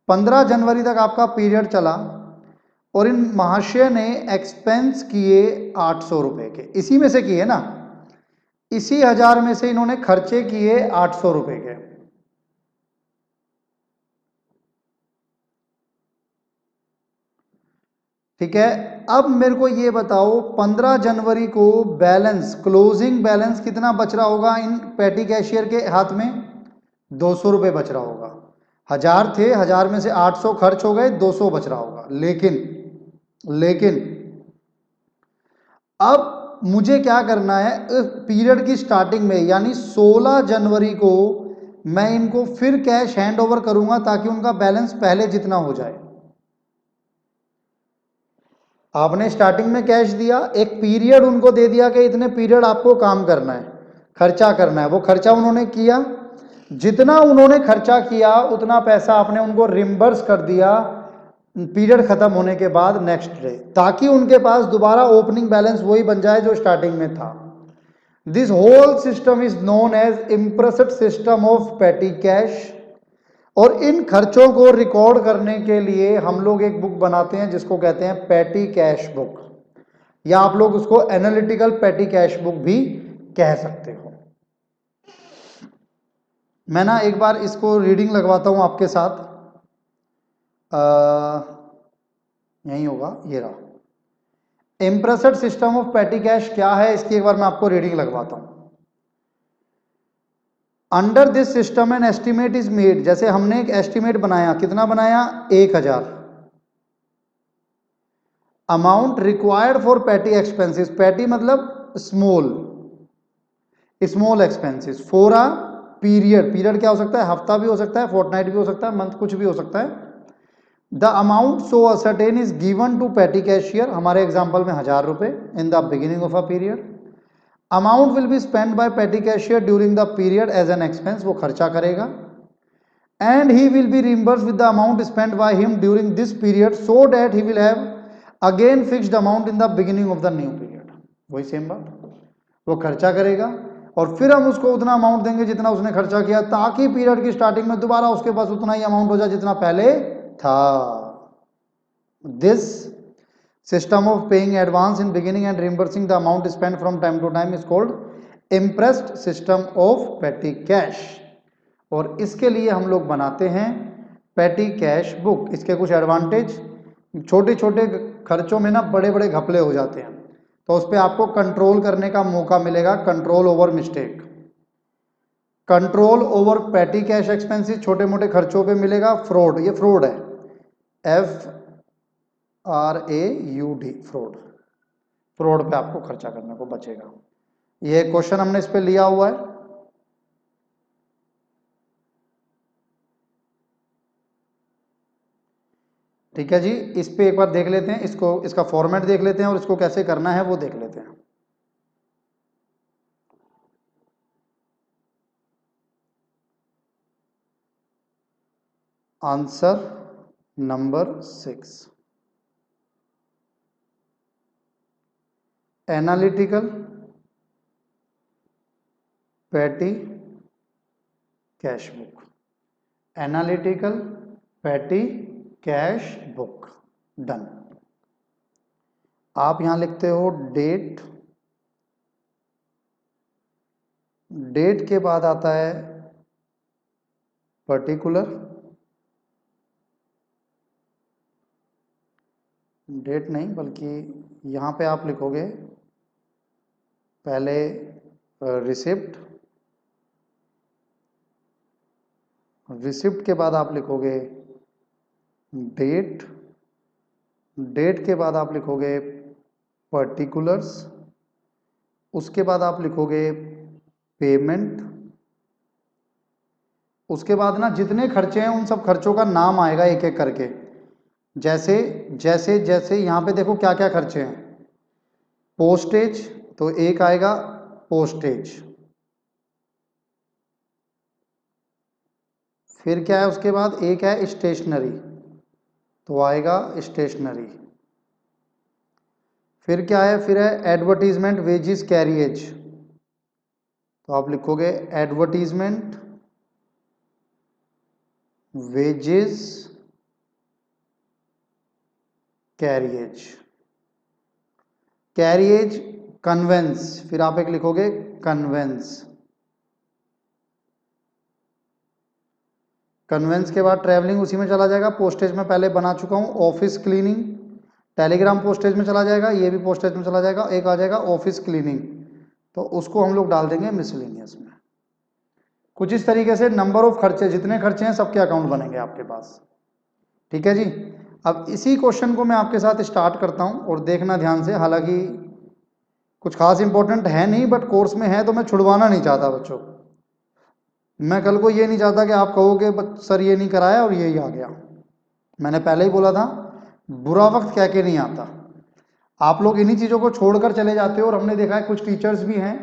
15 जनवरी तक आपका पीरियड चला, और इन महाशय ने एक्सपेंस किए 800 रुपए के, इसी में से किए ना, इसी 1000 में से इन्होंने खर्चे किए 800 रुपए के। ठीक है, अब मेरे को ये बताओ 15 जनवरी को बैलेंस, क्लोजिंग बैलेंस कितना बच रहा होगा इन पैटी कैशियर के हाथ में? 200 रुपये बच रहा होगा। 1000 थे, 1000 में से 800 खर्च हो गए, 200 बच रहा होगा। लेकिन अब मुझे क्या करना है, पीरियड की स्टार्टिंग में यानी 16 जनवरी को मैं इनको फिर कैश हैंड ओवर करूंगा, ताकि उनका बैलेंस पहले जितना हो जाए। आपने स्टार्टिंग में कैश दिया, एक पीरियड उनको दे दिया कि इतने पीरियड आपको काम करना है, खर्चा करना है। वो खर्चा उन्होंने किया, जितना उन्होंने खर्चा किया उतना पैसा आपने उनको रिम्बर्स कर दिया पीरियड खत्म होने के बाद नेक्स्ट डे, ताकि उनके पास दोबारा ओपनिंग बैलेंस वही बन जाए जो स्टार्टिंग में था। This whole system is known as imprest system of petty cash. और इन खर्चों को रिकॉर्ड करने के लिए हम लोग एक बुक बनाते हैं जिसको कहते हैं पेटी कैश बुक, या आप लोग उसको एनालिटिकल पेटी कैश बुक भी कह सकते हो। मैं ना एक बार इसको रीडिंग लगवाता हूं आपके साथ। यही होगा, ये रहा। Impressed system of petty cash क्या है, इसकी एक बार मैं आपको रीडिंग लगवाता हूं। Under this system an estimate is made, जैसे हमने एक एस्टिमेट बनाया, कितना बनाया? 1000। अमाउंट रिक्वायर्ड फॉर पेटी एक्सपेंसेस, पेटी मतलब small, small expenses for a period. Period क्या हो सकता है? हफ्ता भी हो सकता है, फोर्टनाइट भी हो सकता है, मंथ, कुछ भी हो सकता है। The amount so ascertained is given to petty cashier, हमारे एग्जाम्पल में 1000 रुपए in the beginning of a period. Amount will be spend by petty cashier during the period as an expense, वो खर्चा करेगा। And he will be reimburse with the amount spend by him during this period, so that he will have again fixed amount in the beginning of the new period. वही same बात, वो खर्चा करेगा और फिर हम उसको उतना अमाउंट देंगे जितना उसने खर्चा किया, ताकि पीरियड की स्टार्टिंग में दोबारा उसके पास उतना ही अमाउंट हो जाए जितना पहले था। This system of paying advance in beginning and reimbursing the amount spent from time to time is called impressed system of petty cash। और इसके लिए हम लोग बनाते हैं पेटी कैश बुक। इसके कुछ एडवांटेज, छोटे छोटे खर्चों में ना बड़े बड़े घपले हो जाते हैं, तो उस पर आपको कंट्रोल करने का मौका मिलेगा, control over mistake, control over पेटी कैश एक्सपेंसेस, छोटे मोटे खर्चों पे मिलेगा फ्रॉड, ये फ्रॉड है, FRAUD, फ्रॉड, फ्रॉड पे आपको खर्चा करने को बचेगा। ये क्वेश्चन हमने इस पे लिया हुआ है। ठीक है जी, इस पे एक बार देख लेते हैं, इसको, इसका फॉर्मेट देख लेते हैं और इसको कैसे करना है वो देख लेते हैं। आंसर नंबर 6, एनालिटिकल पेटी कैश बुक, एनालिटिकल पेटी कैश बुक, डन। आप यहां लिखते हो डेट, डेट के बाद आता है पर्टिकुलर, डेट नहीं बल्कि यहाँ पे आप लिखोगे पहले रिसिप्ट, रिसिप्ट के बाद आप लिखोगे डेट, डेट के बाद आप लिखोगे पर्टिकुलर्स, उसके बाद आप लिखोगे पेमेंट, उसके बाद ना जितने खर्चे हैं उन सब खर्चों का नाम आएगा एक एक करके। जैसे जैसे जैसे यहाँ पे देखो क्या क्या खर्चे हैं। पोस्टेज, तो एक आएगा पोस्टेज, फिर क्या है उसके बाद एक है स्टेशनरी, तो आएगा स्टेशनरी, फिर क्या है, फिर है एडवर्टीजमेंट वेजिस कैरिएज, तो आप लिखोगे advertisement wages carriage, carriage conveyance, फिर आप एक लिखोगे कन्वेंस, कन्वेंस के बाद ट्रैवलिंग उसी में चला जाएगा, पोस्टेज में पहले बना चुका हूं, ऑफिस क्लीनिंग, टेलीग्राम पोस्टेज में चला जाएगा, ये भी पोस्टेज में चला जाएगा, एक आ जाएगा ऑफिस क्लीनिंग, तो उसको हम लोग डाल देंगे मिसलेनियस में। कुछ इस तरीके से नंबर ऑफ खर्चे, जितने खर्चे हैं सबके अकाउंट बनेंगे आपके पास। ठीक है जी। अब इसी क्वेश्चन को मैं आपके साथ स्टार्ट करता हूं और देखना ध्यान से, हालांकि कुछ खास इंपॉर्टेंट है नहीं बट कोर्स में है तो मैं छुड़वाना नहीं चाहता बच्चों। मैं कल को ये नहीं चाहता कि आप कहोगे सर ये नहीं कराया और यही आ गया। मैंने पहले ही बोला था बुरा वक्त कह के नहीं आता। आप लोग इन्हीं चीज़ों को छोड़कर चले जाते हो और हमने देखा है कुछ टीचर्स भी हैं,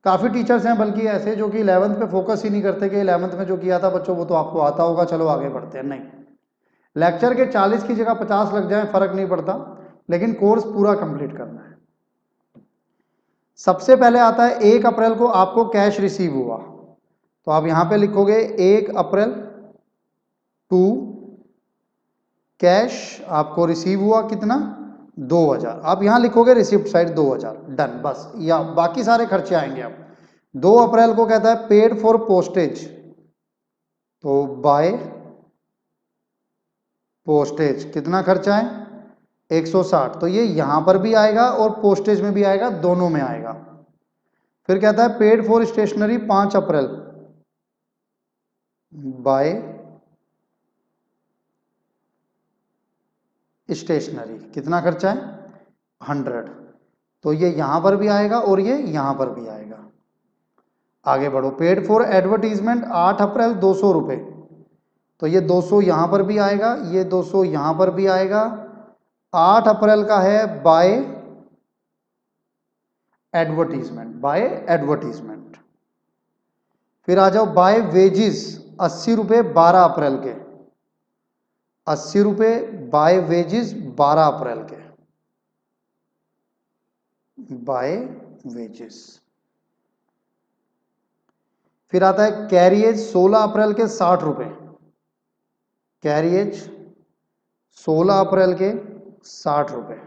काफ़ी टीचर्स हैं बल्कि ऐसे जो कि 11th पे फोकस ही नहीं करते कि 11th में जो किया था बच्चों वो तो आपको आता होगा, चलो आगे बढ़ते हैं। नहीं, लेक्चर के 40 की जगह 50 लग जाए फर्क नहीं पड़ता, लेकिन कोर्स पूरा कंप्लीट करना है। सबसे पहले आता है 1 अप्रैल को आपको कैश रिसीव हुआ, तो आप यहां पे लिखोगे 1 अप्रैल टू कैश आपको रिसीव हुआ कितना, 2000, आप यहां लिखोगे रिसिप्ट साइड 2000, डन बस, या बाकी सारे खर्चे आएंगे। अब 2 अप्रैल को कहता है पेड फॉर पोस्टेज, तो बाय पोस्टेज कितना खर्चा है 160, तो ये यहां पर भी आएगा और पोस्टेज में भी आएगा, दोनों में आएगा। फिर कहता है paid for stationery 5 April by stationery, कितना खर्चा है 100, तो ये यहां पर भी आएगा और ये यहां पर भी आएगा। आगे बढ़ो, पेड फॉर एडवर्टीजमेंट 8 अप्रैल 200 रुपए, तो ये 200 यहां पर भी आएगा, ये 200 यहां पर भी आएगा। 8 अप्रैल का है बाय एडवर्टीजमेंट, बाय एडवर्टीजमेंट। फिर आ जाओ बाय वेजिस 80 रुपए 12 अप्रैल के, 80 रुपए बाय वेजिस 12 अप्रैल के, बाय वेजिस। फिर आता है कैरिएज 16 अप्रैल के 60 रुपए, कैरिएज 16 अप्रैल के 60 रुपए।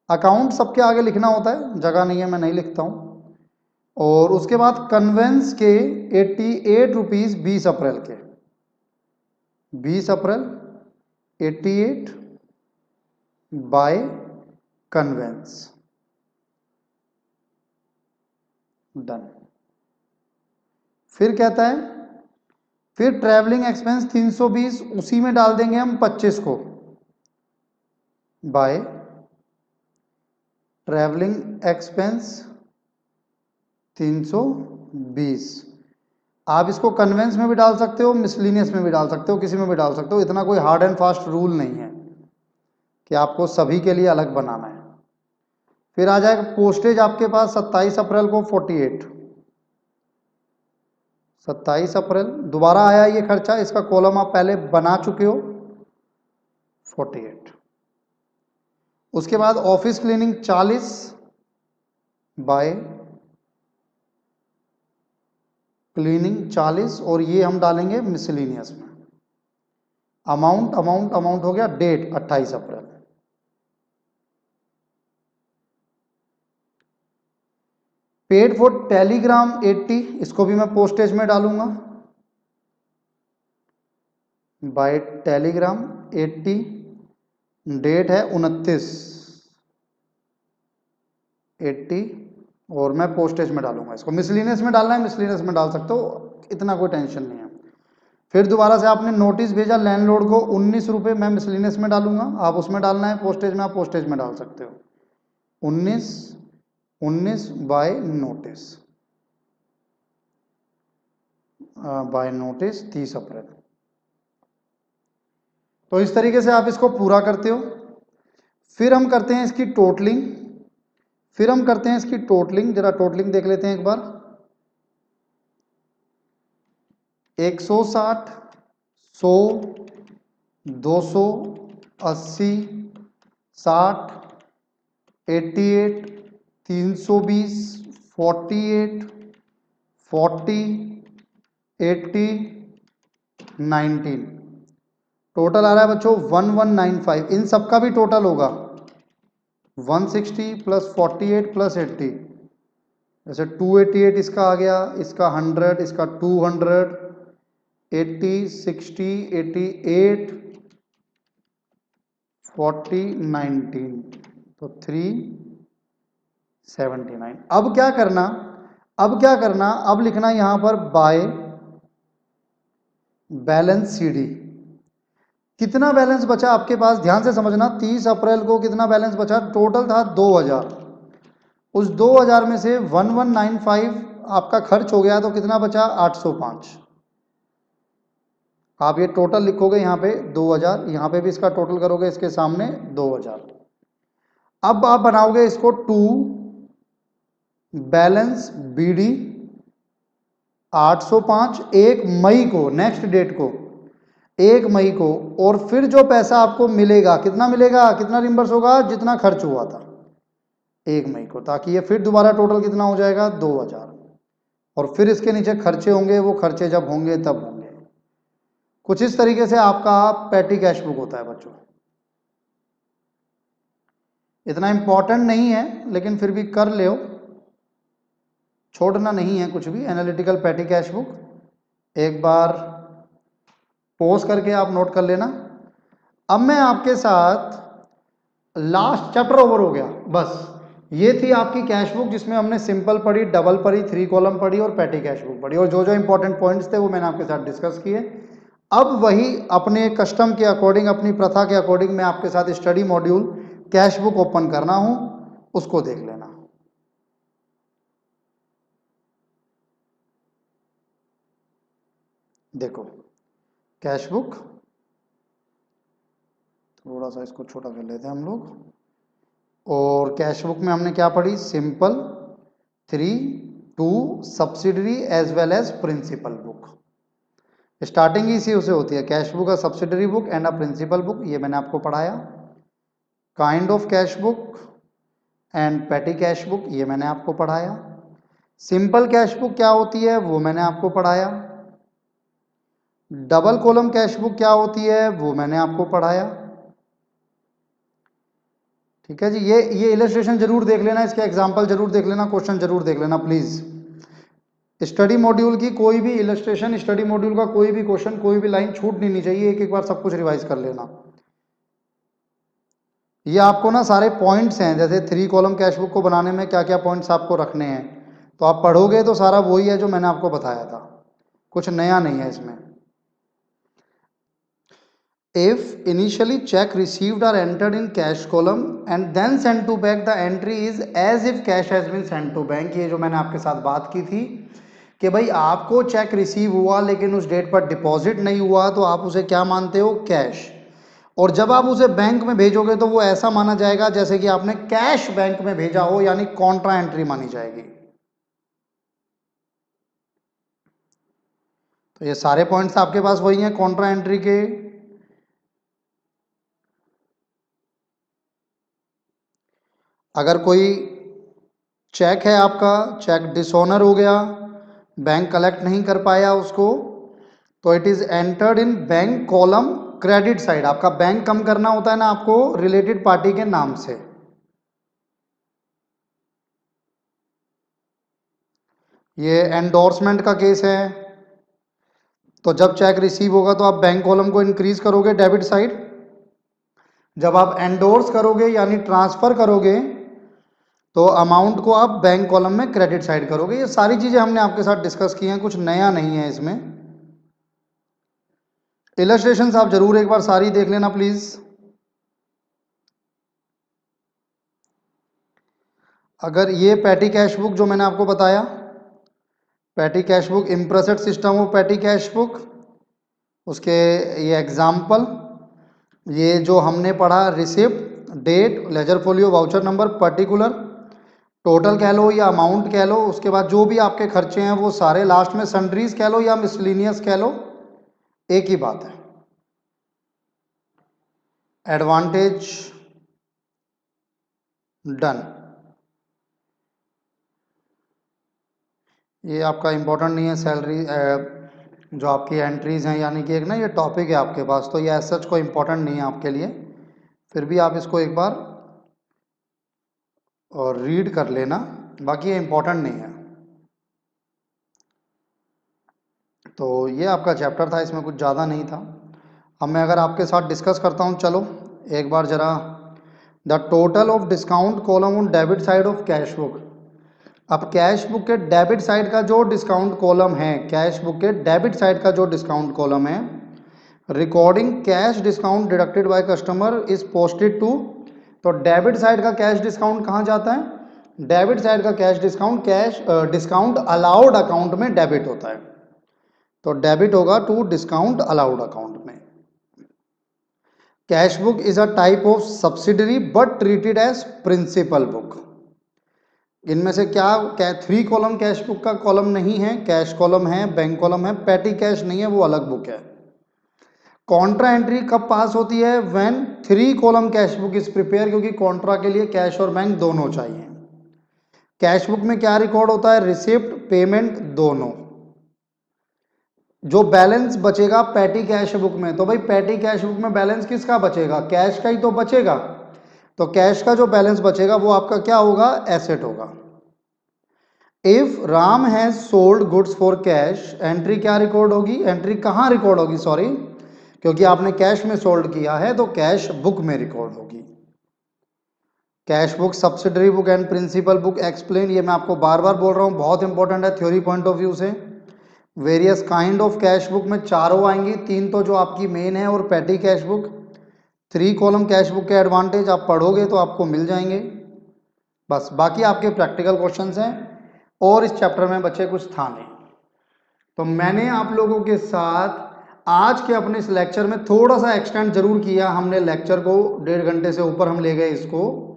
अकाउंट सबके आगे लिखना होता है, जगह नहीं है मैं नहीं लिखता हूं। और उसके बाद कन्वेंस के 88 रुपीज 20 अप्रैल के, 20 अप्रैल 88 बाय कन्वेंस, डन। फिर कहता है फिर ट्रैवलिंग एक्सपेंस 320, उसी में डाल देंगे हम 25 को, बाय ट्रैवलिंग एक्सपेंस 320। आप इसको कन्वेंस में भी डाल सकते हो, मिसलिनियस में भी डाल सकते हो, किसी में भी डाल सकते हो, इतना कोई हार्ड एंड फास्ट रूल नहीं है कि आपको सभी के लिए अलग बनाना है। फिर आ जाएगा पोस्टेज आपके पास 27 अप्रैल को 48, 27 अप्रैल दोबारा आया ये खर्चा, इसका कॉलम आप पहले बना चुके हो 48। उसके बाद ऑफिस क्लीनिंग 40 बाय क्लीनिंग 40, और ये हम डालेंगे मिसलिनियस में। अमाउंट अमाउंट अमाउंट हो गया, date 28 April. Paid for telegram 80, इसको भी मैं पोस्टेज में डालूंगा, बाय टेलीग्राम 80, डेट है 29 80 और मैं पोस्टेज में डालूंगा इसको। मिसलिनियस में डालना है मिसलिनियस में डाल सकते हो, इतना कोई टेंशन नहीं है। फिर दोबारा से आपने नोटिस भेजा लैंडलॉर्ड को 19 रुपये, मैं मिसलिनियस में डालूंगा, आप उसमें डालना है, पोस्टेज में आप पोस्टेज में डाल सकते हो। 19 बाय नोटिस, बाय नोटिस 30 अप्रैल। तो इस तरीके से आप इसको पूरा करते हो। फिर हम करते हैं इसकी टोटलिंग, जरा टोटलिंग देख लेते हैं एक बार। 160, 100, 200, 80, 60, 88, 320, 48, 40, 80, 19, टोटल आ रहा है बच्चों 1195। इन सबका भी टोटल होगा 160 प्लस 48 प्लस 80, जैसे 288 इसका आ गया, इसका 100, इसका 200, 80, 60, 88, 40, 19, तो 379। अब क्या करना, अब लिखना यहां पर बाय बैलेंस सीडी। कितना बैलेंस बचा आपके पास, ध्यान से समझना। 30 अप्रैल को कितना बैलेंस बचा, टोटल था 2000, उस 2000 में से 1195 आपका खर्च हो गया, तो कितना बचा 805। आप ये टोटल लिखोगे यहाँ पे 2000, यहाँ पे भी इसका टोटल करोगे इसके सामने 2000। अब आप बनाओगे इसको टू बैलेंस बीडी 805 1 मई को, नेक्स्ट डेट को 1 मई को, और फिर जो पैसा आपको मिलेगा कितना मिलेगा, कितना रिम्बर्स होगा, जितना खर्च हुआ था 1 मई को, ताकि ये फिर दोबारा टोटल कितना हो जाएगा 2000। और फिर इसके नीचे खर्चे होंगे, वो खर्चे जब होंगे तब होंगे। कुछ इस तरीके से आपका पैटी कैश बुक होता है बच्चों। इतना इंपॉर्टेंट नहीं है लेकिन फिर भी कर ले, छोड़ना नहीं है कुछ भी। एनालिटिकल पैटी कैश बुक एक बार पॉज करके आप नोट कर लेना। अब मैं आपके साथ लास्ट चैप्टर ओवर हो गया, बस ये थी आपकी कैश बुक, जिसमें हमने सिंपल पढ़ी, डबल पढ़ी, 3 कॉलम पढ़ी और पैटी कैश बुक पढ़ी, और जो जो इंपॉर्टेंट पॉइंट्स थे वो मैंने आपके साथ डिस्कस किए। अब वही अपने कस्टम के अकॉर्डिंग, अपनी प्रथा के अकॉर्डिंग मैं आपके साथ study module cash book open करना हूं, उसको देख लेना। देखो कैश बुक, थोड़ा सा इसको छोटा कर लेते हैं हम लोग। और कैश बुक में हमने क्या पढ़ी, simple, 3, 2, subsidiary as well as principal book. Starting ही इसी से होती है, cash book, a subsidiary book and a principal book, ये मैंने आपको पढ़ाया। Kind of cash book and petty cash book, ये मैंने आपको पढ़ाया। सिंपल कैश बुक क्या होती है वो मैंने आपको पढ़ाया। डबल कॉलम कैश बुक क्या होती है वो मैंने आपको पढ़ाया। ठीक है जी, ये इलस्ट्रेशन जरूर देख लेना, इसके एग्जाम्पल जरूर देख लेना, क्वेश्चन जरूर देख लेना प्लीज। स्टडी मॉड्यूल की कोई भी इलस्ट्रेशन, स्टडी मॉड्यूल का कोई भी क्वेश्चन, कोई भी लाइन छूट नहीं चाहिए, एक एक बार सब कुछ रिवाइज कर लेना। ये आपको ना सारे पॉइंट्स हैं, जैसे 3 कॉलम कैश बुक को बनाने में क्या क्या पॉइंट्स आपको रखने हैं, तो आप पढ़ोगे तो सारा वही है जो मैंने आपको बताया था, कुछ नया नहीं है इसमें। If initially check received are entered in cash column and then sent to bank, the entry is as if cash has been sent to bank। ये जो मैंने आपके साथ बात की थी कि भाई आपको चेक रिसीव हुआ लेकिन उस डेट पर डिपॉजिट नहीं हुआ, तो आप उसे क्या मानते हो, कैश। और जब आप उसे बैंक में भेजोगे तो वो ऐसा माना जाएगा जैसे कि आपने कैश बैंक में भेजा हो, यानी कॉन्ट्रा एंट्री मानी जाएगी। तो ये सारे पॉइंट्स आपके पास वही हैं कॉन्ट्रा एंट्री के। अगर कोई चेक है आपका, चेक डिसऑनर हो गया, बैंक कलेक्ट नहीं कर पाया उसको, तो it is entered in bank column credit side. आपका बैंक कम करना होता है ना आपको रिलेटेड पार्टी के नाम से। ये एंडोर्समेंट का केस है, तो जब चेक रिसीव होगा तो आप बैंक कॉलम को इंक्रीज करोगे डेबिट साइड। जब आप एंडोर्स करोगे यानी ट्रांसफर करोगे तो अमाउंट को आप बैंक कॉलम में क्रेडिट साइड करोगे। ये सारी चीजें हमने आपके साथ डिस्कस की हैं, कुछ नया नहीं है इसमें। इलस्ट्रेशंस आप जरूर एक बार सारी देख लेना प्लीज। अगर ये पैटी कैश बुक जो मैंने आपको बताया, petty cash book, imprest system of petty cash book, उसके ये एग्जाम्पल, ये जो हमने पढ़ा receipt, date, ledger folio, voucher number, particular, total कह लो या अमाउंट कह लो, उसके बाद जो भी आपके खर्चे हैं वो सारे, लास्ट में सन्ड्रीज कह लो या मिसलिनियस कह लो, एक ही बात है। Advantage done. ये आपका इंपॉर्टेंट नहीं है, सैलरी जो आपकी एंट्रीज हैं, यानी कि एक ना ये टॉपिक है आपके पास, तो ये एज सच कोई इंपॉर्टेंट नहीं है आपके लिए, फिर भी आप इसको एक बार और रीड कर लेना, बाकी ये इंपॉर्टेंट नहीं है। तो ये आपका चैप्टर था, इसमें कुछ ज़्यादा नहीं था। अब मैं अगर आपके साथ डिस्कस करता हूँ, चलो एक बार जरा, the total of discount column on debit side of cash book. अब कैश बुक के डेबिट साइड का जो डिस्काउंट कॉलम है, कैश बुक के डेबिट साइड का जो डिस्काउंट कॉलम है, recording cash discount deducted by customer is posted to. तो डेबिट साइड का कैश डिस्काउंट कहाँ जाता है? डेबिट साइड का cash discount discount allowed account में डेबिट होता है, तो डेबिट होगा टू डिस्काउंट अलाउड अकाउंट में। Cash book is a type of subsidiary but treated as principal book. इनमें से क्या 3 कॉलम कैश बुक का कॉलम नहीं है? कैश कॉलम है, बैंक कॉलम है, पैटी कैश नहीं है, वो अलग बुक है। कॉन्ट्रा एंट्री कब पास होती है? When 3 column cash book is prepare, क्योंकि कॉन्ट्रा के लिए कैश और बैंक दोनों चाहिए। कैश बुक में क्या रिकॉर्ड होता है? रिसिप्ट, पेमेंट, दोनों। जो बैलेंस बचेगा पैटी कैश बुक में, तो भाई पैटी कैश बुक में बैलेंस किसका बचेगा? कैश का ही तो बचेगा, तो कैश का जो बैलेंस बचेगा वो आपका क्या होगा? एसेट होगा। If Ram has sold goods for cash, entry क्या रिकॉर्ड होगी? एंट्री कहाँ रिकॉर्ड होगी? सॉरी, क्योंकि आपने कैश में सोल्ड किया है तो कैश बुक में रिकॉर्ड होगी। Cash book, subsidiary book and principal book explain, ये मैं आपको बार बार बोल रहा हूँ, बहुत इंपॉर्टेंट है थ्योरी पॉइंट ऑफ व्यू से। Various kind of cash book में 4 आएंगी, 3 तो जो आपकी मेन है और patty cash book. 3 column cash book के एडवांटेज आप पढ़ोगे तो आपको मिल जाएंगे, बस बाकी आपके प्रैक्टिकल क्वेश्चंस हैं, और इस चैप्टर में बच्चे कुछ था नहीं। तो मैंने आप लोगों के साथ आज के अपने इस लेक्चर में थोड़ा सा एक्सटेंड जरूर किया, हमने लेक्चर को 1.5 घंटे से ऊपर हम ले गए इसको,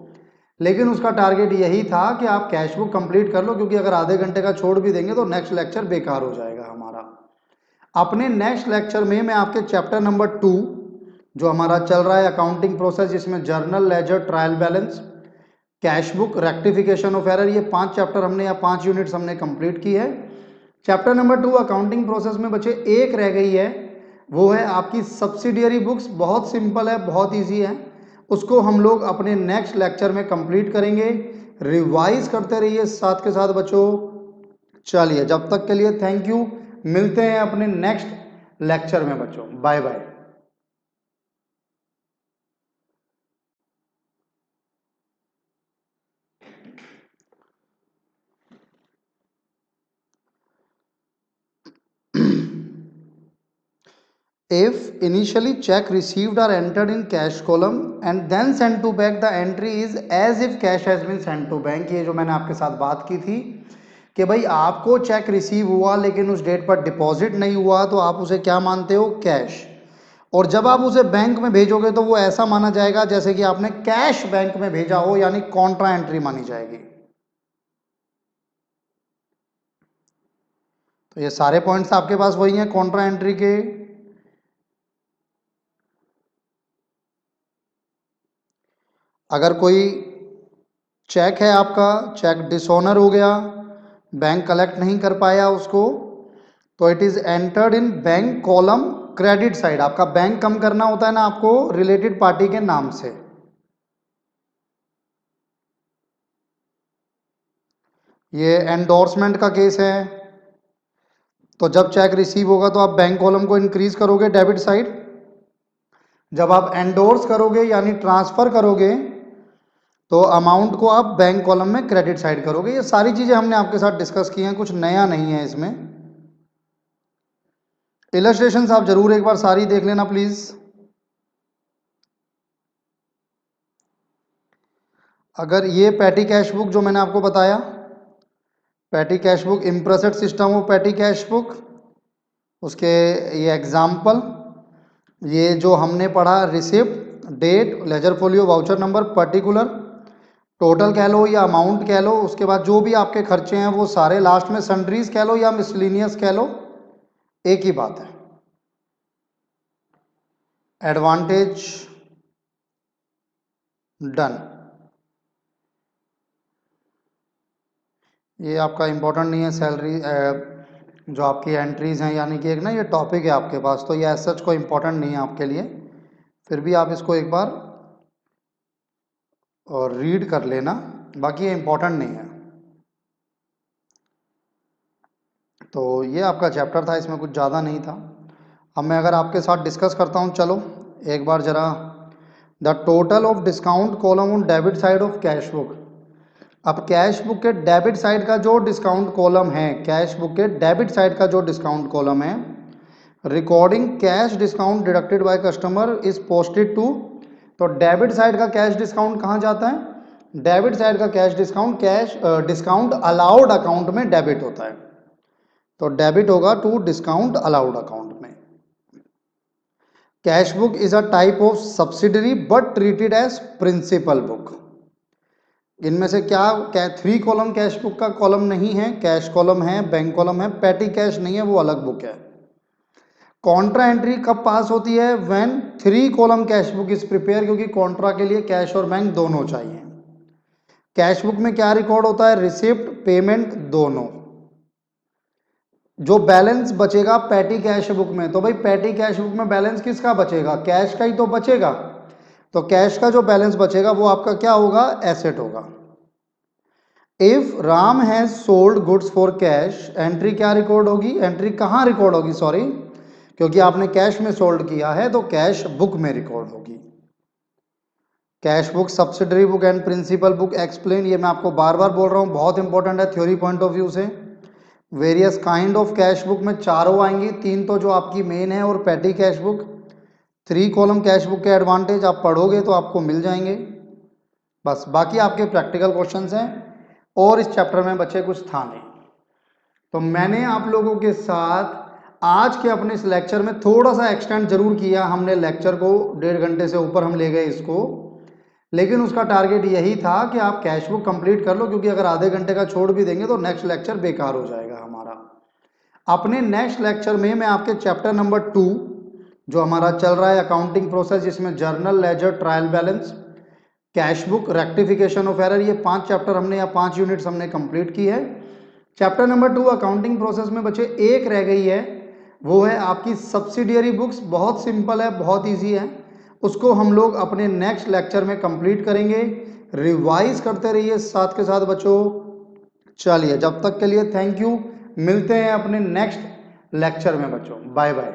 लेकिन उसका टारगेट यही था कि आप कैश बुक कंप्लीट कर लो, क्योंकि अगर आधे घंटे का छोड़ भी देंगे तो नेक्स्ट लेक्चर बेकार हो जाएगा हमारा। अपने नेक्स्ट लेक्चर में मैं आपके चैप्टर नंबर 2 जो हमारा चल रहा है अकाउंटिंग प्रोसेस, जिसमें journal, ledger, trial balance, cash book, rectification of error, ये 5 चैप्टर हमने या 5 यूनिट्स हमने कंप्लीट की है। चैप्टर नंबर 2 अकाउंटिंग प्रोसेस में बच्चे एक रह गई है, वो है आपकी सब्सिडियरी बुक्स। बहुत सिंपल है, बहुत इजी है, उसको हम लोग अपने नेक्स्ट लेक्चर में कंप्लीट करेंगे। रिवाइज करते रहिए साथ के साथ बच्चों। चलिए जब तक के लिए थैंक यू, मिलते हैं अपने नेक्स्ट लेक्चर में बच्चों, bye bye. If initially check received are entered in cash column and then sent to bank, the entry is as if cash has been sent to bank। ये जो मैंने आपके साथ बात की थी कि भाई आपको चेक रिसीव हुआ लेकिन उस डेट पर डिपॉजिट नहीं हुआ, तो आप उसे क्या मानते हो? कैश। और जब आप उसे बैंक में भेजोगे तो वो ऐसा माना जाएगा जैसे कि आपने कैश बैंक में भेजा हो, यानी कॉन्ट्रा एंट्री मानी जाएगी। तो ये सारे पॉइंट्स आपके पास वही हैं कॉन्ट्रा एंट्री के। अगर कोई चेक है आपका, चेक डिसऑनर हो गया, बैंक कलेक्ट नहीं कर पाया उसको, तो it is entered in bank column credit side. आपका बैंक कम करना होता है ना आपको रिलेटेड पार्टी के नाम से। ये एंडोर्समेंट का केस है, तो जब चेक रिसीव होगा तो आप बैंक कॉलम को इंक्रीज करोगे डेबिट साइड। जब आप एंडोर्स करोगे यानी ट्रांसफर करोगे तो अमाउंट को आप बैंक कॉलम में क्रेडिट साइड करोगे। ये सारी चीजें हमने आपके साथ डिस्कस की हैं, कुछ नया नहीं है इसमें। इलस्ट्रेशंस आप जरूर एक बार सारी देख लेना प्लीज। अगर ये पैटी कैश बुक जो मैंने आपको बताया, petty cash book, imprest system of petty cash book, उसके ये एग्जाम्पल, ये जो हमने पढ़ा receipt, date, ledger folio, voucher number, particular, total कह लो या अमाउंट कह लो, उसके बाद जो भी आपके खर्चे हैं वो सारे, लास्ट में सन्ड्रीज कह लो या मिसलिनियस कह लो, एक ही बात है। Advantage done. ये आपका इंपॉर्टेंट नहीं है, सैलरी जो आपकी एंट्रीज हैं, यानी कि एक ना ये टॉपिक है आपके पास, तो ये एज सच कोई इंपॉर्टेंट नहीं है आपके लिए, फिर भी आप इसको एक बार और रीड कर लेना, बाकी ये इंपॉर्टेंट नहीं है। तो ये आपका चैप्टर था, इसमें कुछ ज़्यादा नहीं था। अब मैं अगर आपके साथ डिस्कस करता हूँ, चलो एक बार ज़रा, the total of discount column on debit side of cash book. अब कैश बुक के डेबिट साइड का जो डिस्काउंट कॉलम है, कैश बुक के डेबिट साइड का जो डिस्काउंट कॉलम है, recording cash discount deducted by customer is posted to. तो डेबिट साइड का कैश डिस्काउंट कहाँ जाता है? डेबिट साइड का cash discount discount allowed account में डेबिट होता है, तो डेबिट होगा टू डिस्काउंट अलाउड अकाउंट में। Cash book is a type of subsidiary but treated as principal book. इनमें से क्या 3 कॉलम कैश बुक का कॉलम नहीं है, कैश कॉलम है, बैंक कॉलम है, पैटी कैश नहीं है, वो अलग बुक है। कॉन्ट्रा एंट्री कब पास होती है? When 3 column cash book is prepare, क्योंकि कॉन्ट्रा के लिए कैश और बैंक दोनों चाहिए। कैश बुक में क्या रिकॉर्ड होता है? रिसिप्ट, पेमेंट, दोनों। जो बैलेंस बचेगा पैटी कैश बुक में, तो भाई पैटी कैश बुक में बैलेंस किसका बचेगा? कैश का ही तो बचेगा, तो कैश का जो बैलेंस बचेगा वो आपका क्या होगा? एसेट होगा। If Ram has sold goods for cash, entry क्या रिकॉर्ड होगी? एंट्री कहाँ रिकॉर्ड होगी? सॉरी, क्योंकि आपने कैश में सोल्ड किया है तो कैश बुक में रिकॉर्ड होगी। Cash book, subsidiary book and principal book explain, ये मैं आपको बार बार बोल रहा हूँ, बहुत इंपॉर्टेंट है थ्योरी पॉइंट ऑफ व्यू से। Various kind of cash book में 4 आएंगी, 3 तो जो आपकी मेन है और patty cash book. 3 column cash book के एडवांटेज आप पढ़ोगे तो आपको मिल जाएंगे। बस बाकी आपके प्रैक्टिकल क्वेश्चंस हैं, और इस चैप्टर में बच्चे कुछ था नहीं। तो मैंने आप लोगों के साथ आज के अपने इस लेक्चर में थोड़ा सा एक्सटेंड जरूर किया, हमने लेक्चर को 1.5 घंटे से ऊपर हम ले गए इसको, लेकिन उसका टारगेट यही था कि आप कैश बुक कंप्लीट कर लो, क्योंकि अगर आधे घंटे का छोड़ भी देंगे तो नेक्स्ट लेक्चर बेकार हो जाएगा हमारा। अपने नेक्स्ट लेक्चर में मैं आपके चैप्टर नंबर 2 जो हमारा चल रहा है अकाउंटिंग प्रोसेस, जिसमें journal, ledger, trial balance, cash book, rectification of error, ये 5 चैप्टर हमने या 5 यूनिट्स हमने कंप्लीट की है। चैप्टर नंबर 2 अकाउंटिंग प्रोसेस में बच्चे एक रह गई है, वो है आपकी सब्सिडियरी बुक्स। बहुत सिंपल है, बहुत इजी है, उसको हम लोग अपने नेक्स्ट लेक्चर में कंप्लीट करेंगे। रिवाइज करते रहिए साथ के साथ बच्चों। चलिए जब तक के लिए थैंक यू, मिलते हैं अपने नेक्स्ट लेक्चर में बच्चों, बाय बाय।